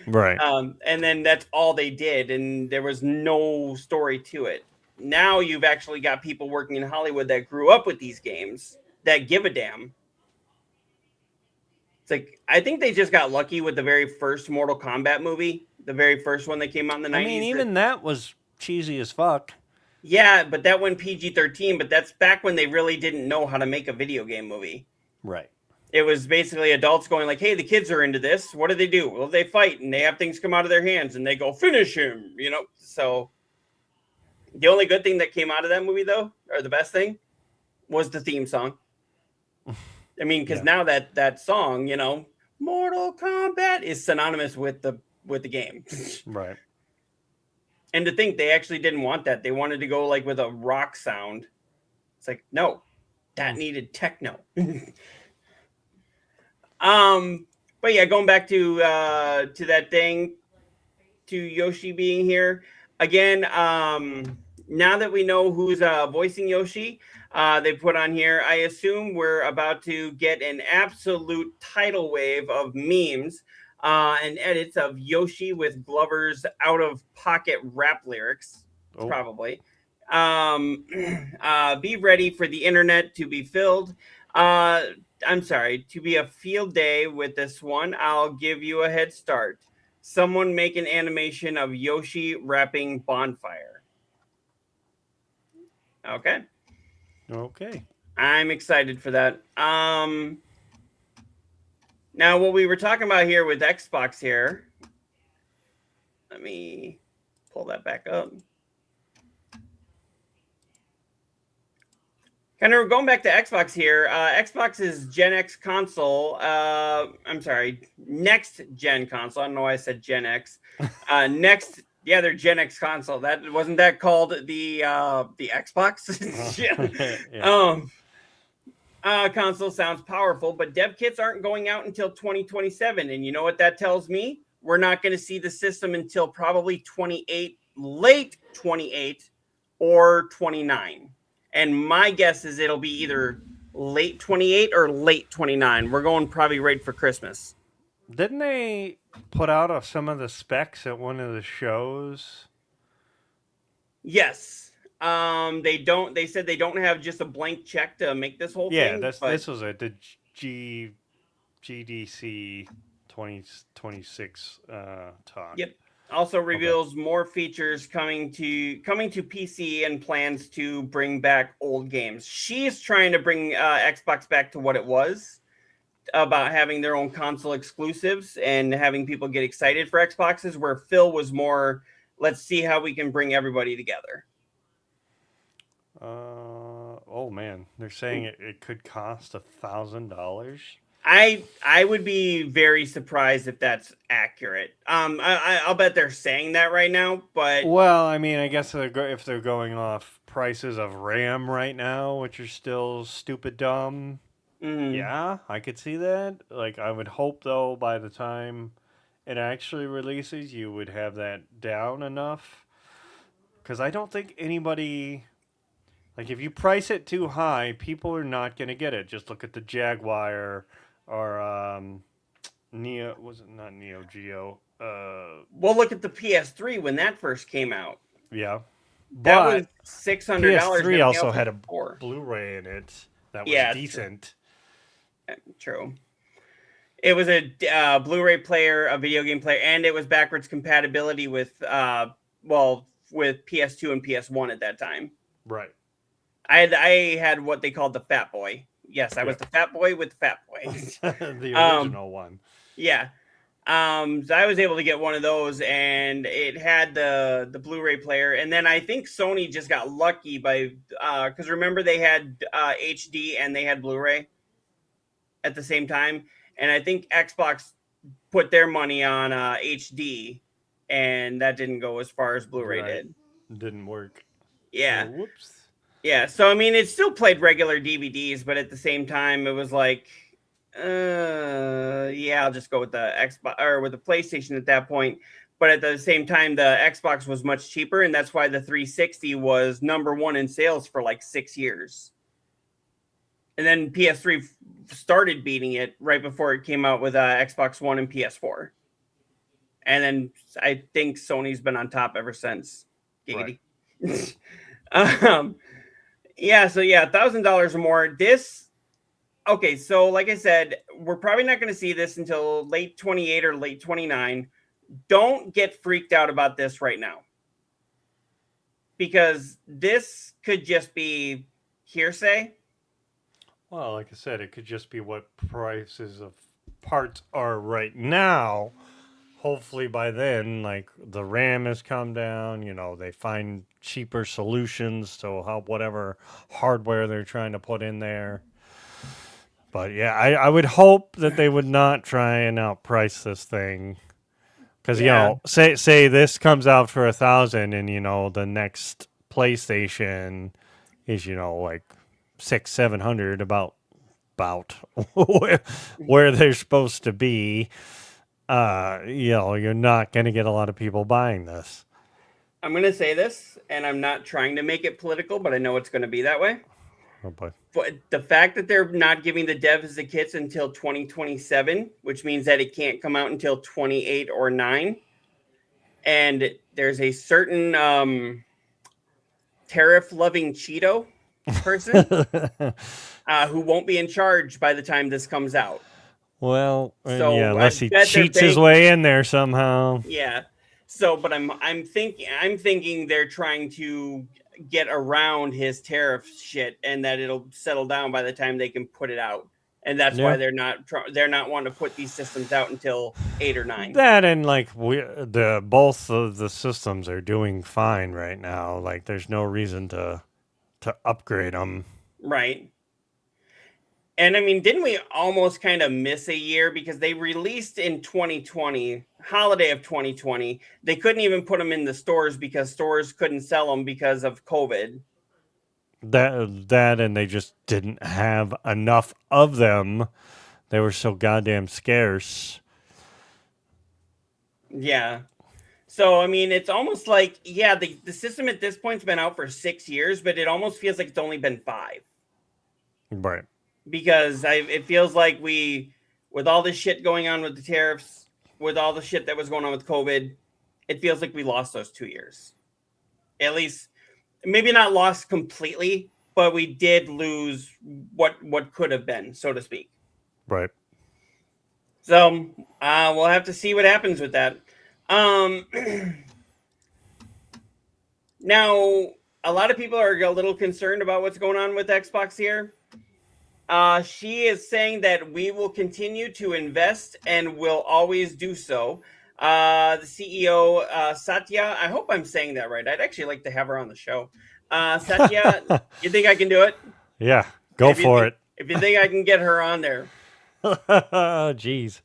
Right. And then that's all they did, and there was no story to it. Now you've actually got people working in Hollywood that grew up with these games that give a damn. It's like, I think they just got lucky with the very first Mortal Kombat movie, the very first one that came out in the 90s. I mean, even that was cheesy as fuck. Yeah, but that went PG-13, but that's back when they really didn't know how to make a video game movie. Right. It was basically adults going like, hey, the kids are into this. What do? Well, they fight, and they have things come out of their hands, and they go, finish him, So the only good thing that came out of that movie, though, or the best thing, was the theme song. I mean, because now that song, Mortal Kombat is synonymous with the game. Right. And to think they actually didn't want that. They wanted to go with a rock sound. It's like, no, that needed techno. But yeah, going back to that thing, to Yoshi being here again. Now that we know who's voicing Yoshi, they put on here, I assume we're about to get an absolute tidal wave of memes and edits of Yoshi with Glover's out-of-pocket rap lyrics, probably. Be ready for the internet to be filled. To be a field day with this one. I'll give you a head start. Someone make an animation of Yoshi rapping Bonfire. Okay. I'm excited for that. Now, what we were talking about here with Xbox here, let me pull that back up. Kind of going back to Xbox here. Xbox's Gen X console. Next gen console. I don't know why I said Gen X. Their Gen X console. That wasn't that called the Xbox. Console sounds powerful, but dev kits aren't going out until 2027. And you know what that tells me? We're not going to see the system until probably 28, late 28 or 29. And my guess is it'll be either late 28 or late 29. We're going probably right for Christmas. Didn't they put out some of the specs at one of the shows? Yes. They said they don't have just a blank check to make this whole Yeah, thing. this was at the GDC 2026 talk. Yep. Also reveals more features coming to PC and plans to bring back old games. She's trying to bring Xbox back to what it was, about having their own console exclusives and having people get excited for Xboxes, where Phil was more, let's see how we can bring everybody together. Oh man, they're saying it could cost $1,000. I would be very surprised if that's accurate. I'll bet they're saying that right now, but Well, I mean, I guess if they're going off prices of RAM right now, which are still stupid dumb, yeah, I could see that. Like, I would hope though, by the time it actually releases, you would have that down enough. Because I don't think anybody, like, if you price it too high, people are not going to get it. Just look at the Jaguar or Neo. Was it not Neo Geo? We'll look at the PS3 when that first came out. Yeah. That was But $600. PS3 also had a before. Blu-ray in it that was decent. True. It was a Blu-ray player, a video game player, and it was backwards compatibility with with PS2 and PS1 at that time. Right. I had what they called the Fat Boy. Yes, I was the Fat Boy with the Fat Boy. The original one. Yeah. So I was able to get one of those, and it had the Blu-ray player. And then I think Sony just got lucky by because remember they had HD and they had Blu-ray at the same time, and I think Xbox put their money on HD, and that didn't go as far as Blu-ray did. Didn't work. Yeah. So, whoops. Yeah. So I mean, it still played regular DVDs, but at the same time, it was like, yeah, I'll just go with the Xbox or with the PlayStation at that point. But at the same time, the Xbox was much cheaper, and that's why the 360 was #1 in sales for like 6 years. And then PS3 started beating it right before it came out with Xbox One and PS4. And then I think Sony's been on top ever since. Giggity. Right. Yeah, so yeah, $1,000 or more. Okay, so like I said, we're probably not going to see this until late 28 or late 29. Don't get freaked out about this right now, because this could just be hearsay. Well, like I said, it could just be what prices of parts are right now. Hopefully by then, like, the RAM has come down, they find cheaper solutions to whatever hardware they're trying to put in there. But yeah, I would hope that they would not try and outprice this thing. Because, say this comes out for $1,000 and, the next PlayStation is, like 600-700, about where they're supposed to be. You're not going to get a lot of people buying this. I'm going to say this, and I'm not trying to make it political, but I know it's going to be that way. Oh boy. But the fact that they're not giving the devs the kits until 2027, which means that it can't come out until 28 or 9. And there's a certain tariff-loving Cheeto person who won't be in charge by the time this comes out. Well, so yeah, unless he cheats his way in there somehow. Yeah. So, but I'm thinking they're trying to get around his tariff shit, and that it'll settle down by the time they can put it out. And that's why they're not wanting to put these systems out until 8 or 9. That and like both of the systems are doing fine right now. Like there's no reason to upgrade them. Right. And I mean, didn't we almost kind of miss a year, because they released in 2020, holiday of 2020. They couldn't even put them in the stores because stores couldn't sell them because of COVID. That and they just didn't have enough of them. They were so goddamn scarce. Yeah. So, I mean, it's almost like, yeah, the system at this point's been out for 6 years, but it almost feels like it's only been 5. Right. Because it feels like with all this shit going on with the tariffs, with all the shit that was going on with COVID, it feels like we lost those 2 years. At least, maybe not lost completely, but we did lose what could have been, so to speak. Right. So we'll have to see what happens with that. Now, a lot of people are a little concerned about what's going on with Xbox here. She is saying that we will continue to invest and will always do so. The CEO, Satya, I hope I'm saying that right. I'd actually like to have her on the show. Satya, you think I can do it? Yeah, go for it. If you think I can get her on there. Jeez.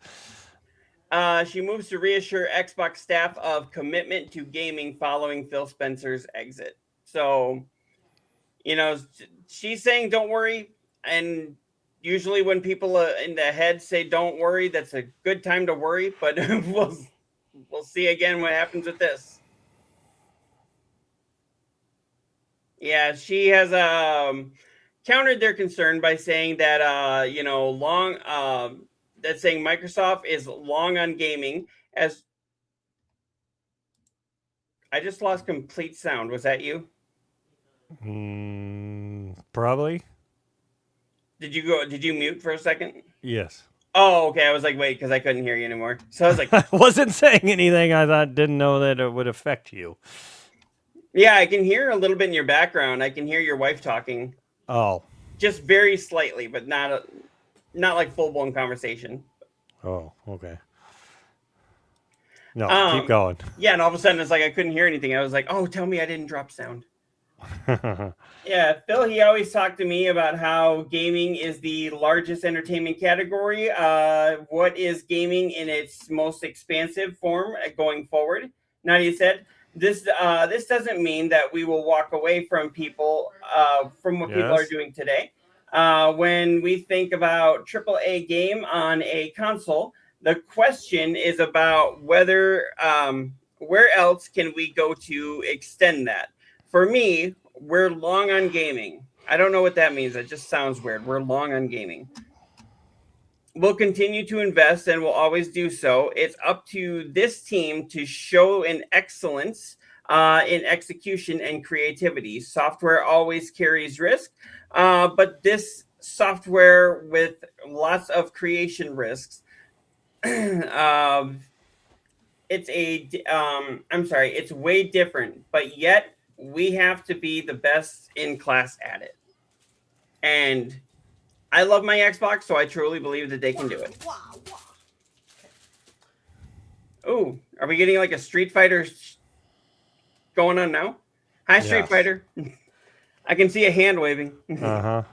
She moves to reassure Xbox staff of commitment to gaming following Phil Spencer's exit. So, she's saying don't worry. And usually when people in the head say don't worry, that's a good time to worry. But we'll see again what happens with this. Yeah, she has countered their concern by saying that that's saying Microsoft is long on gaming. As I just lost complete sound. Was that you? Probably. Did you mute for a second? Yes. Oh, okay. I was like, wait, because I couldn't hear you anymore. So I was like, I wasn't saying anything. I didn't know that it would affect you. Yeah, I can hear a little bit in your background. I can hear your wife talking. Oh. Just very slightly, but not like full blown conversation. Oh, okay. No, keep going. Yeah, and all of a sudden it's like I couldn't hear anything. I was like, oh, tell me I didn't drop sound. Yeah, Phil, he always talked to me about how gaming is the largest entertainment category. What is gaming in its most expansive form going forward? Now, he said, this doesn't mean that we will walk away from people, from what people are doing today. When we think about AAA game on a console, the question is about whether where else can we go to extend that. For me, we're long on gaming. I don't know what that means. It just sounds weird. We're long on gaming. We'll continue to invest and we'll always do so. It's up to this team to show an excellence in execution and creativity. Software always carries risk, but this software with lots of creation risks, it's way different, but yet we have to be the best in class at it. And I love my Xbox, so I truly believe that they can do it. Oh, are we getting like a Street Fighter going on now? Hi, Street Fighter. I can see a hand waving. Uh-huh.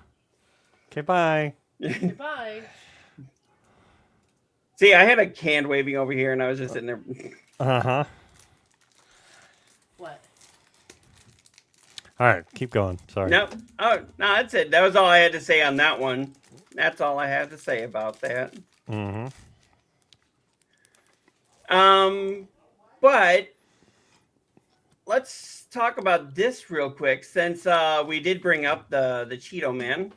Okay, bye. Goodbye. See, I had a hand waving over here, and I was just sitting there. Uh-huh. What? All right, keep going. Sorry. No, oh no, that's it. That was all I had to say on that one. That's all I had to say about that. Mm-hmm. But let's talk about this real quick, since we did bring up the Cheeto Man.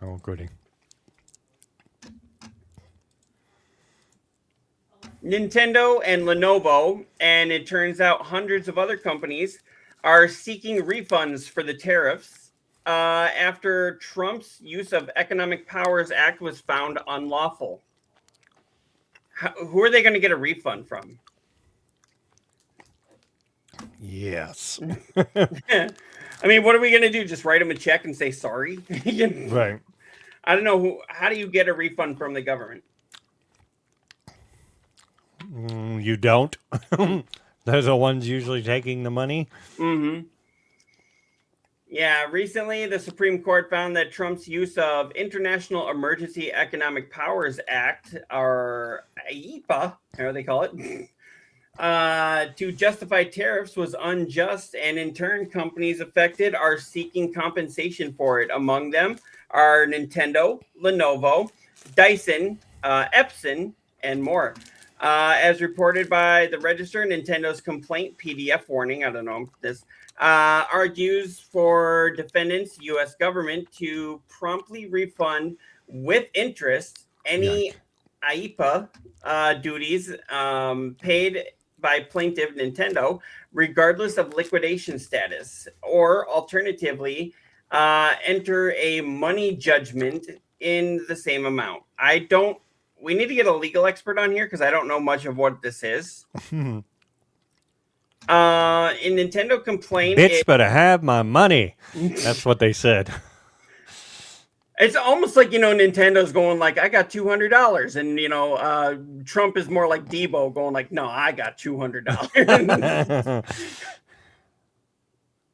Oh, goody. Nintendo and Lenovo, and it turns out hundreds of other companies are seeking refunds for the tariffs after Trump's use of Economic Powers Act was found unlawful. Who are they going to get a refund from? Yes. I mean, what are we going to do? Just write them a check and say sorry? Right. I don't know. How do you get a refund from the government? You don't? Those are the ones usually taking the money? Mm-hmm. Yeah, recently the Supreme Court found that Trump's use of International Emergency Economic Powers Act, or IEPA, how they call it, to justify tariffs was unjust, and in turn, companies affected are seeking compensation for it. Among them are Nintendo, Lenovo, Dyson, Epson, and more. As reported by the Register, Nintendo's complaint PDF warning, I don't know this, argues for defendants, U.S. government to promptly refund with interest any IEPA duties paid by plaintiff Nintendo, regardless of liquidation status, or alternatively, enter a money judgment in the same amount. We need to get a legal expert on here because I don't know much of what this is. In Nintendo complaint, Bitch better have my money. That's what they said. It's almost like, Nintendo's going like, I got $200. And, Trump is more like Debo going like, no, I got $200.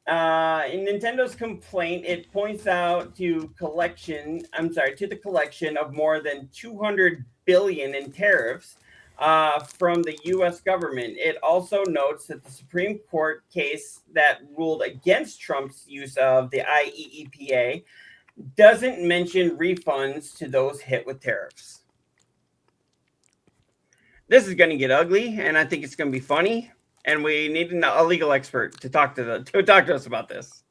In Nintendo's complaint, it points out to the collection of more than 200 billion in tariffs from the U.S. government. It also notes that the Supreme Court case that ruled against Trump's use of the IEEPA doesn't mention refunds to those hit with tariffs. This is going to get ugly, and I think it's going to be funny. And we need a legal expert to talk to us about this.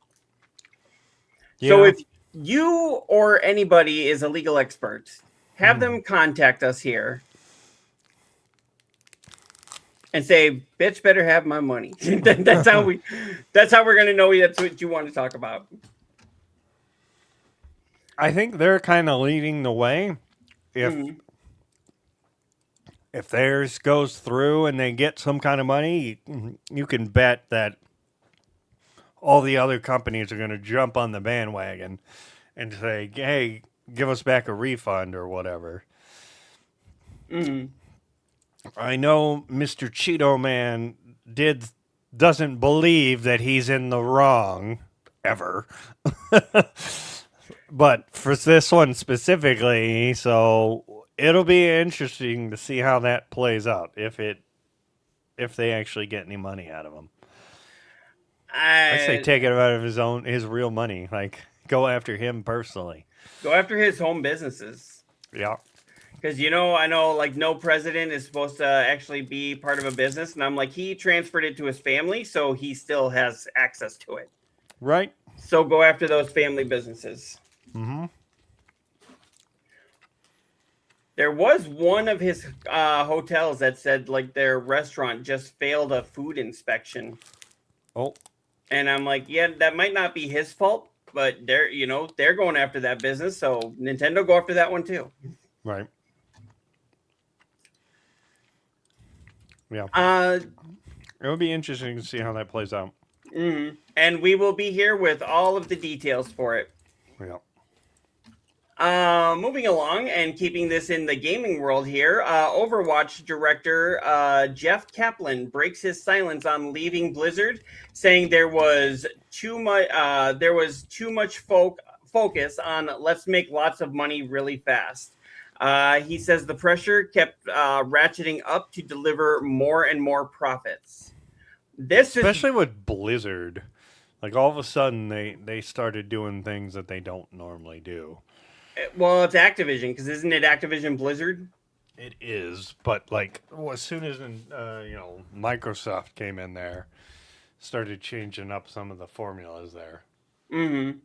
Yeah. So if you or anybody is a legal expert, have them contact us here and say, "Bitch, better have my money." That's how we're going to know that's what you want to talk about. I think they're kind of leading the way. If theirs goes through and they get some kind of money, you can bet that all the other companies are going to jump on the bandwagon and say, hey, give us back a refund or whatever. I know Mr. Cheeto Man doesn't believe that he's in the wrong ever. But for this one specifically, so it'll be interesting to see how that plays out if they actually get any money out of him. I say take it out of his real money, like go after him personally. Go after his home businesses. Yeah. Because, I know, like, no president is supposed to actually be part of a business. And I'm like, he transferred it to his family, so he still has access to it. Right. So go after those family businesses. Mm-hmm. There was one of his hotels that said, like, their restaurant just failed a food inspection. Oh. And I'm like, yeah, that might not be his fault, but they're going after that business. So Nintendo, go after that one too. Right. Yeah. It would be interesting to see how that plays out. Mm-hmm. And we will be here with all of the details for it. Yeah. Moving along and keeping this in the gaming world here, Overwatch director Jeff Kaplan breaks his silence on leaving Blizzard, saying there was too much focus on let's make lots of money really fast. He says the pressure kept ratcheting up to deliver more and more profits. Especially with Blizzard, like all of a sudden they started doing things that they don't normally do. Well, it's Activision, because isn't it Activision Blizzard? It is, but like as soon as Microsoft came in there, started changing up some of the formulas there. Mm-hmm.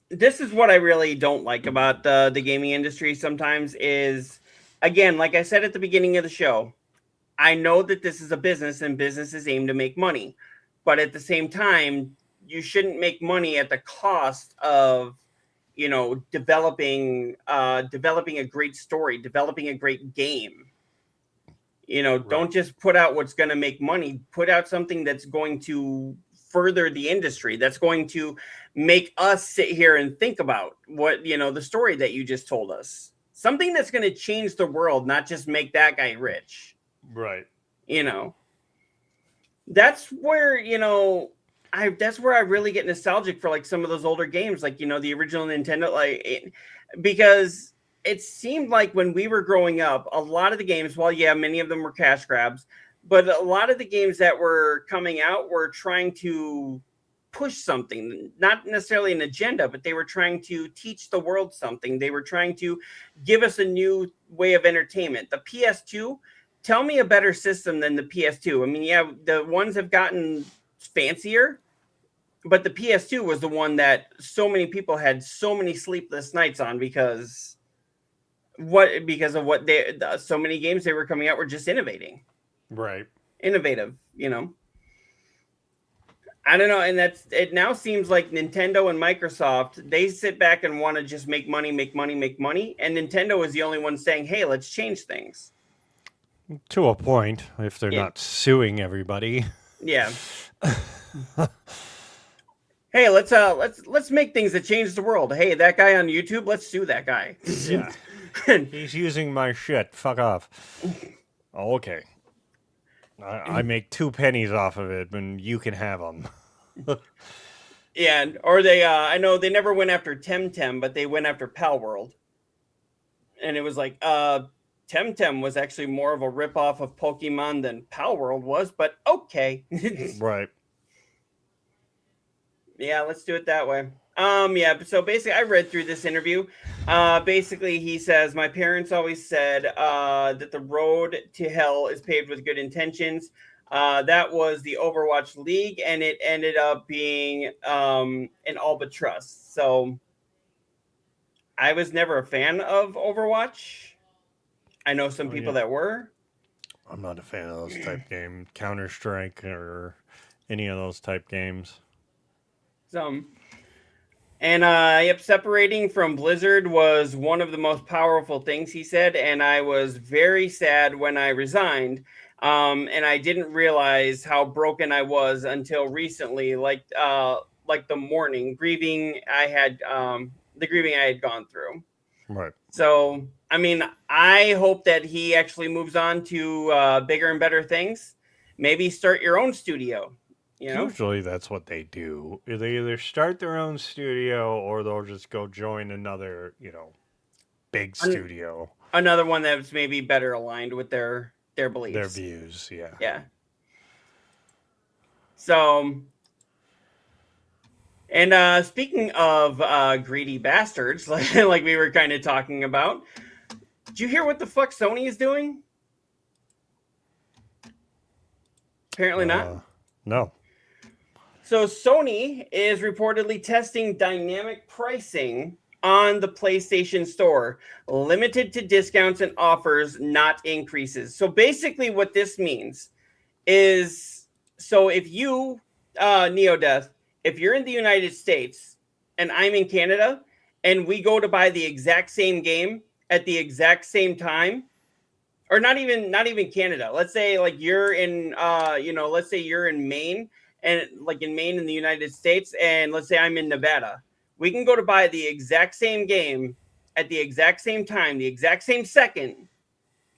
This is what I really don't like about the gaming industry sometimes is, again, like I said at the beginning of the show, I know that this is a business and businesses aim to make money, but at the same time, you shouldn't make money at the cost of developing a great story, developing a great game. Right. Don't just put out what's going to make money. Put out something that's going to further the industry, that's going to make us sit here and think about what, the story that you just told us. Something that's going to change the world, not just make that guy rich. Right. That's where, that's where I really get nostalgic for like some of those older games, like, the original Nintendo, because it seemed like when we were growing up, a lot of the games, many of them were cash grabs, but a lot of the games that were coming out were trying to push something, not necessarily an agenda, but they were trying to teach the world something. They were trying to give us a new way of entertainment. The PS2 tell me a better system than the PS2. I mean, yeah, the ones have gotten fancier, but the PS2 was the one that so many people had so many sleepless nights on because of what so many games they were coming out were just innovative, you know. I don't know, and it now seems like Nintendo and Microsoft, they sit back and want to just make money, and Nintendo is the only one saying, "Hey, let's change things." To a point, if they're Yeah. not suing everybody. Yeah. Hey, let's make things that change the world. Hey, that guy on YouTube, let's sue that guy. Yeah. He's using my shit. Fuck off. Oh, okay. I make 2 pennies off of it, and you can have them. Yeah, or they I know they never went after Temtem, but they went after Pal World. And it was like Temtem was actually more of a ripoff of Pokemon than Pal World was, but okay. Right. Yeah, let's do it that way. Yeah, so basically I read through this interview. Basically he says, my parents always said that the road to hell is paved with good intentions. That was the Overwatch League, and it ended up being an Albatross. So I was never a fan of Overwatch. I know some people that were. I'm not a fan of those type games. Counter-Strike or any of those type games. And separating from Blizzard was one of the most powerful things, he said, and I was very sad when I resigned. And I didn't realize how broken I was until recently, like the morning grieving I had, the grieving I had gone through. Right. So, I mean, I hope that he actually moves on to bigger and better things. Maybe start your own studio. You know? Usually that's what they do. They either start their own studio or they'll just go join another, big studio. Another one that's maybe better aligned with their beliefs. Their views, yeah. Yeah. So, and speaking of greedy bastards, like we were kind of talking about, did you hear what the fuck Sony is doing? Apparently not. No. So Sony is reportedly testing dynamic pricing on the PlayStation Store, limited to discounts and offers, not increases. So basically what this means is, so if you, Neodeath, if you're in the United States and I'm in Canada and we go to buy the exact same game at the exact same time, or not even Canada, let's say like you're in, let's say you're in Maine, and like in Maine in the United States, and let's say I'm in Nevada, we can go to buy the exact same game at the exact same time, the exact same second,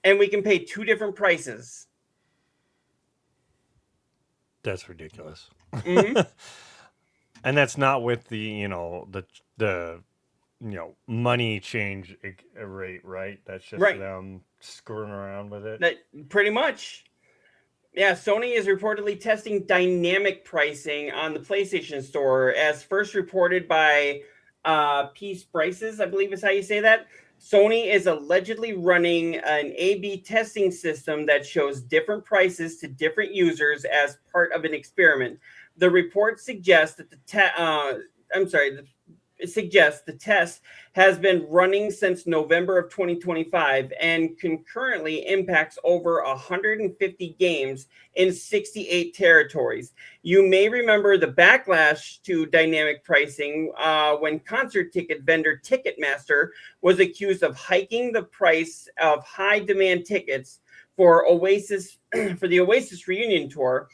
and we can pay 2 different prices. That's ridiculous. Mm-hmm. And that's not with the, the money change rate, right? That's just right. Them screwing around with it. That pretty much. Yeah, Sony is reportedly testing dynamic pricing on the PlayStation Store, as first reported by Peace Prices, I believe is how you say that. Sony is allegedly running an A/B testing system that shows different prices to different users as part of an experiment. The report suggests that the test has been running since November of 2025 and concurrently impacts over 150 games in 68 territories. You may remember the backlash to dynamic pricing when concert ticket vendor Ticketmaster was accused of hiking the price of high demand tickets for the Oasis reunion tour,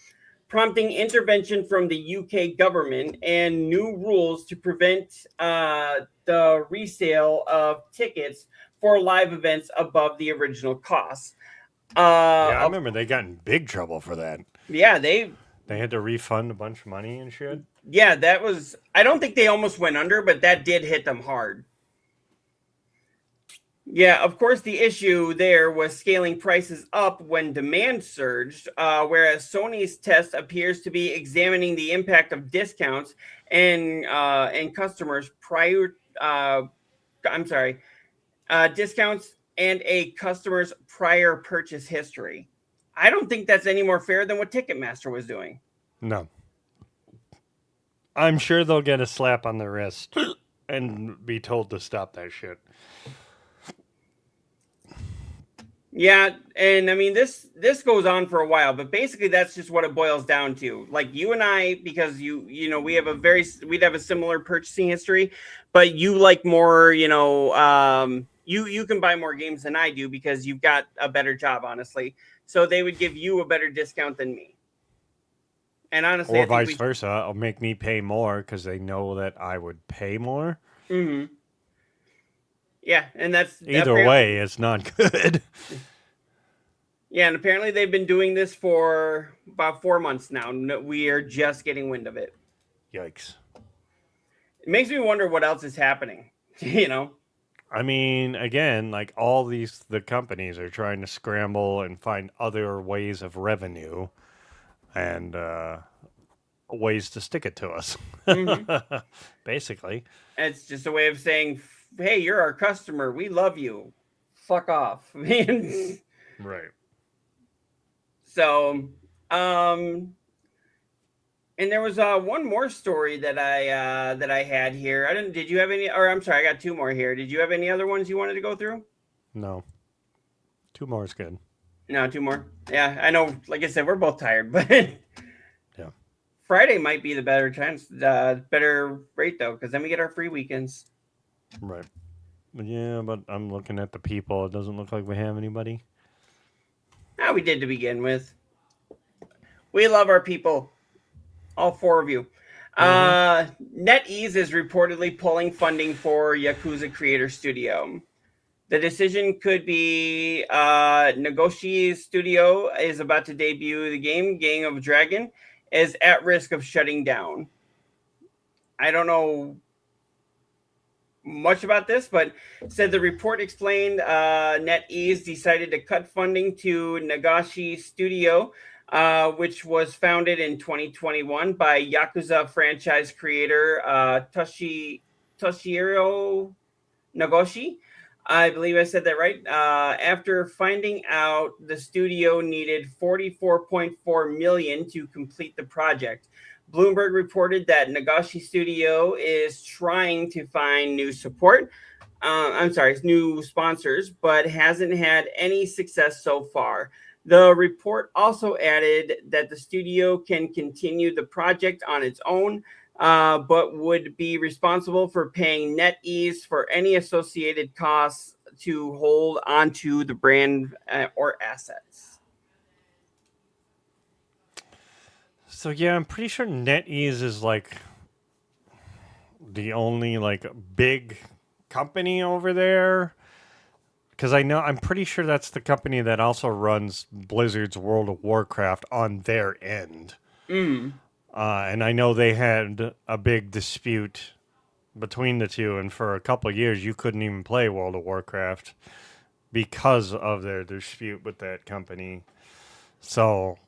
prompting intervention from the UK government and new rules to prevent the resale of tickets for live events above the original cost. I remember they got in big trouble for that. Yeah, they had to refund a bunch of money and shit. Yeah, that was, I don't think they almost went under, but that did hit them hard. Yeah, of course, the issue there was scaling prices up when demand surged, whereas Sony's test appears to be examining the impact of discounts and customers discounts and a customer's prior purchase history. I don't think that's any more fair than what Ticketmaster was doing. No. I'm sure they'll get a slap on the wrist and be told to stop that shit. Yeah, and I mean this goes on for a while, but basically that's just what it boils down to. Like you and I, because you know we'd have a similar purchasing history, but you like more, you can buy more games than I do because you've got a better job, honestly. So they would give you a better discount than me. And honestly, Or I think vice versa. It'll make me pay more because they know that I would pay more. Mm-hmm. Yeah, and that's either way, it's not good. Yeah, and apparently they've been doing this for about 4 months now. We are just getting wind of it. Yikes. It makes me wonder what else is happening, you know? I mean, again, like all the companies are trying to scramble and find other ways of revenue and ways to stick it to us. Mm-hmm. Basically. It's just a way of saying, hey, you're our customer. We love you. Fuck off. Right. So, and there was one more story that I had here. Did you have any? Or I'm sorry, I got 2 more here. Did you have any other ones you wanted to go through? No. 2 more is good. No, 2 more. Yeah, I know. Like I said, we're both tired, but yeah, Friday might be the better chance, better rate though, because then we get our free weekends. Right. Yeah, but I'm looking at the people. It doesn't look like we have anybody. Ah, we did to begin with. We love our people. All 4 of you. NetEase is reportedly pulling funding for Yakuza Creator Studio. The decision could be Nagoshi Studio is about to debut the game, Gang of Dragon, is at risk of shutting down. I don't know much about this, but said the report explained NetEase decided to cut funding to Nagashi Studio, which was founded in 2021 by Yakuza franchise creator Toshihiro Nagoshi. I believe I said that right. After finding out the studio needed $44.4 million to complete the project, Bloomberg reported that Nagashi Studio is trying to find new new sponsors, but hasn't had any success so far. The report also added that the studio can continue the project on its own, but would be responsible for paying NetEase for any associated costs to hold onto the brand or assets. So yeah, I'm pretty sure NetEase is like the only like big company over there. Because I'm pretty sure that's the company that also runs Blizzard's World of Warcraft on their end. And I know they had a big dispute between the two, and for a couple of years you couldn't even play World of Warcraft because of their dispute with that company. So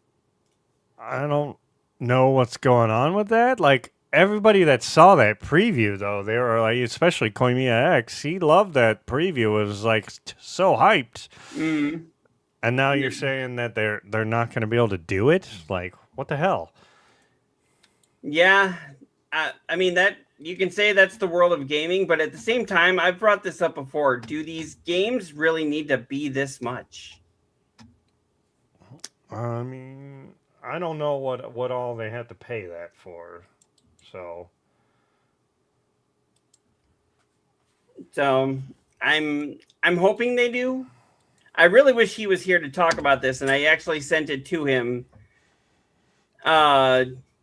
I don't know what's going on with that. Like everybody that saw that preview, though, they were like, especially KoimiaX, he loved that preview. It was like so hyped. And now you're saying that they're not going to be able to do it. Like, what the hell? Yeah, I mean that you can say that's the world of gaming, but at the same time, I've brought this up before. Do these games really need to be this much? I mean, I don't know what all they had to pay that for. So I'm hoping they do. I really wish he was here to talk about this, and I actually sent it to him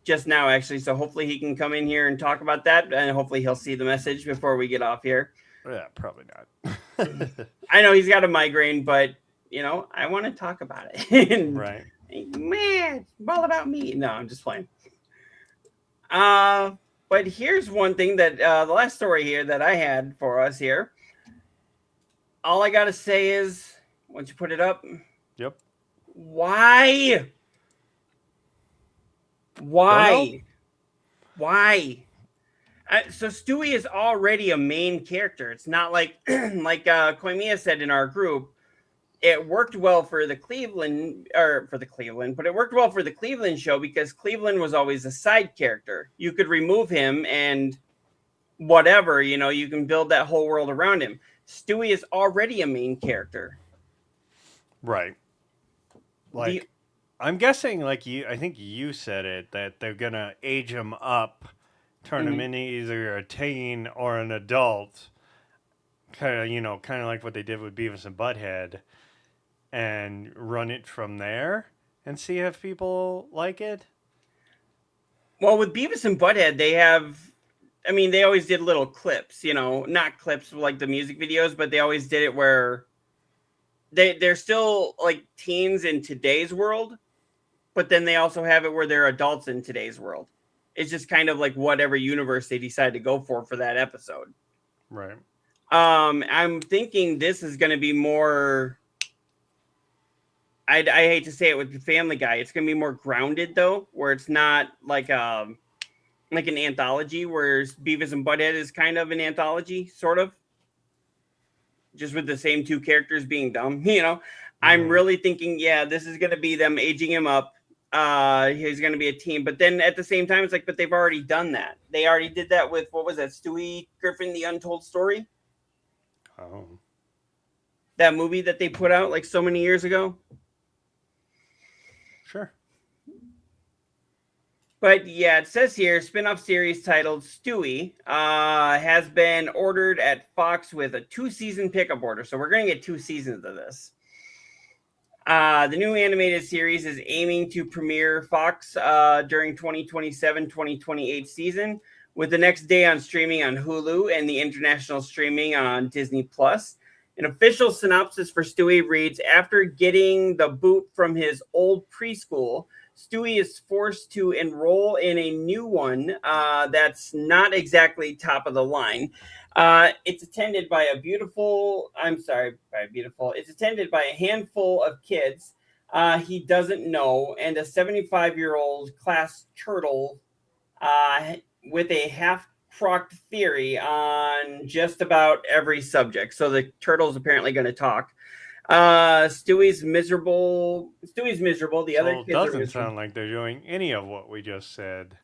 just now, actually. So hopefully he can come in here and talk about that, and hopefully he'll see the message before we get off here. Yeah, probably not. I know he's got a migraine, but I want to talk about it. Right. Man, it's all about me. No, I'm just playing. But here's one thing that the last story here that I had for us here. All I gotta say is, once you put it up, yep. Why? So Stewie is already a main character. It's not like like Koimiya said in our group. It worked well for the Cleveland, but it worked well for the Cleveland show because Cleveland was always a side character. You could remove him and whatever, you can build that whole world around him. Stewie is already a main character. Right. Like, I'm guessing, like I think you said it, that they're gonna age him up, turn him into either a teen or an adult, kind of like what they did with Beavis and Butthead, and run it from there and see if people like it. Well, with Beavis and Butthead, they always did little clips, not clips like the music videos, but they always did it where they're still like teens in today's world, but then they also have it where they're adults in today's world. It's just kind of like whatever universe they decide to go for that episode. Right. I'm thinking this is going to be more. I hate to say it with the Family Guy. It's going to be more grounded though, where it's not like an anthology, whereas Beavis and Butthead is kind of an anthology, sort of. Just with the same two characters being dumb, I'm really thinking, this is going to be them aging him up. He's going to be a teen, but then at the same time, it's like, but they've already done that. They already did that with, what was that? Stewie Griffin, The Untold Story. Oh, that movie that they put out like so many years ago. Sure. But yeah, it says here, spin-off series titled Stewie has been ordered at Fox with a 2-season pickup order. So we're going to get 2 seasons of this. The new animated series is aiming to premiere Fox during 2027-2028 season, with the next day on streaming on Hulu and the international streaming on Disney+. An official synopsis for Stewie reads, after getting the boot from his old preschool, Stewie is forced to enroll in a new one that's not exactly top of the line. It's attended by It's attended by a handful of kids he doesn't know, and a 75-year-old class turtle with a half-crocked theory on just about every subject. So the turtle's apparently going to talk. Stewie's miserable. The other kids doesn't sound like they're doing any of what we just said.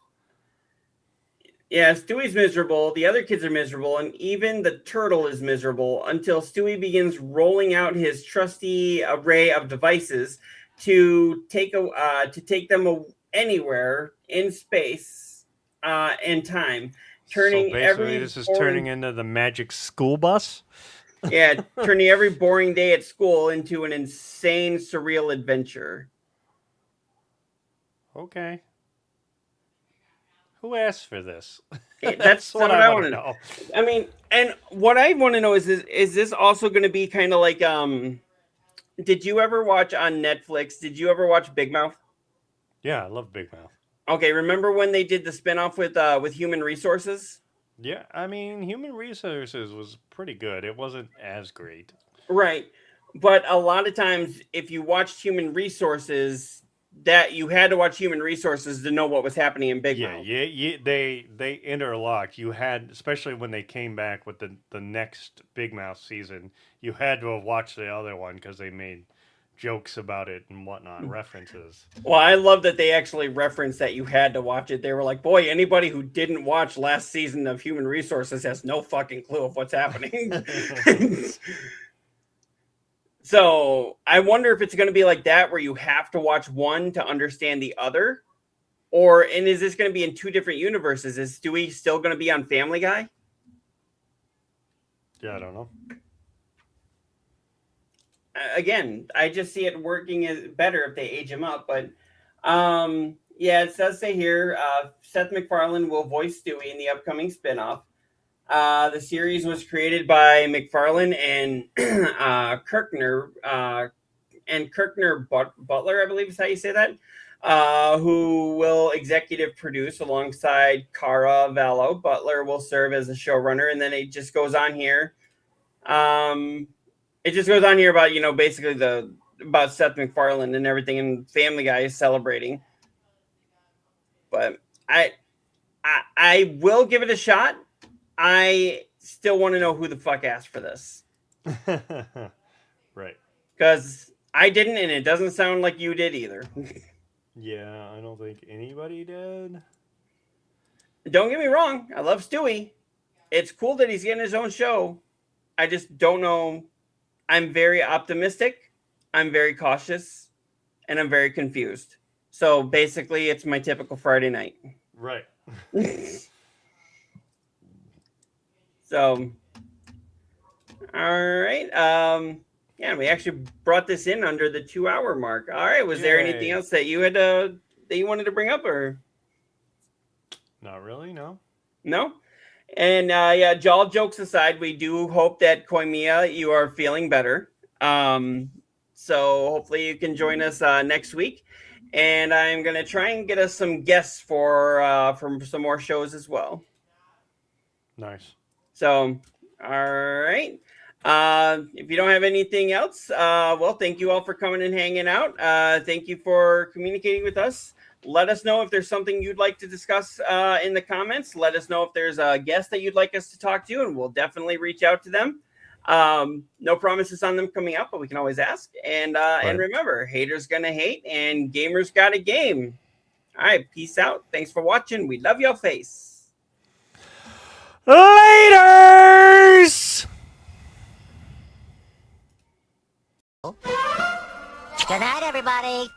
Yeah, Stewie's miserable. The other kids are miserable, and even the turtle is miserable until Stewie begins rolling out his trusty array of devices to take them anywhere in space and time, turning so basically this is turning into the Magic School Bus. Yeah, turning every boring day at school into an insane, surreal adventure. Okay. Who asked for this? That's what I want to know. I mean, and what I want to know is this also going to be kind of like, did you ever watch on Netflix, did you ever watch Big Mouth? Yeah, I love Big Mouth. Okay, remember when they did the spinoff with Human Resources? Yeah, I mean, Human Resources was pretty good. It wasn't as great. Right. But a lot of times, if you watched Human Resources, that you had to watch Human Resources to know what was happening in Big Mouth. Yeah, they interlocked. You had, especially when they came back with the next Big Mouth season, you had to have watched the other one because they made jokes about it and whatnot, references. Well, I love that they actually referenced that you had to watch it. They were like, boy, anybody who didn't watch last season of Human Resources has no fucking clue of what's happening. So I wonder if it's going to be like that, where you have to watch one to understand the other, and is this going to be in 2 different universes? Is Stewie still going to be on Family Guy? Yeah, I don't know. Again, I just see it working as better if they age him up. But yeah, it does say here, Seth MacFarlane will voice Stewie in the upcoming spinoff. The series was created by MacFarlane and Kirkner Butler, I believe is how you say that, who will executive produce alongside Cara Vallo. Butler will serve as a showrunner, and then it just goes on here. It just goes on here about, basically about Seth MacFarlane and everything, and Family Guy is celebrating. But I will give it a shot. I still want to know who the fuck asked for this. Right. Because I didn't, and it doesn't sound like you did either. Yeah, I don't think anybody did. Don't get me wrong. I love Stewie. It's cool that he's getting his own show. I just don't know. I'm very optimistic. I'm very cautious. And I'm very confused. So basically, it's my typical Friday night. Right. So, all right. Yeah, we actually brought this in under the 2-hour mark. All right. Was there anything else that you had that you wanted to bring up, or Not really, no. no? And yeah, all jokes aside, we do hope that Koimiya, you are feeling better. So hopefully you can join us next week. And I'm gonna try and get us some guests for from some more shows as well. Nice. So, all right. If you don't have anything else, well, thank you all for coming and hanging out. Thank you for communicating with us. Let us know if there's something you'd like to discuss in the comments. Let us know if there's a guest that you'd like us to talk to, and we'll definitely reach out to them. No promises on them coming up, but we can always ask. And and remember, haters gonna hate, and gamers got a game. All right, peace out. Thanks for watching. We love your face. Laters! Good night, everybody.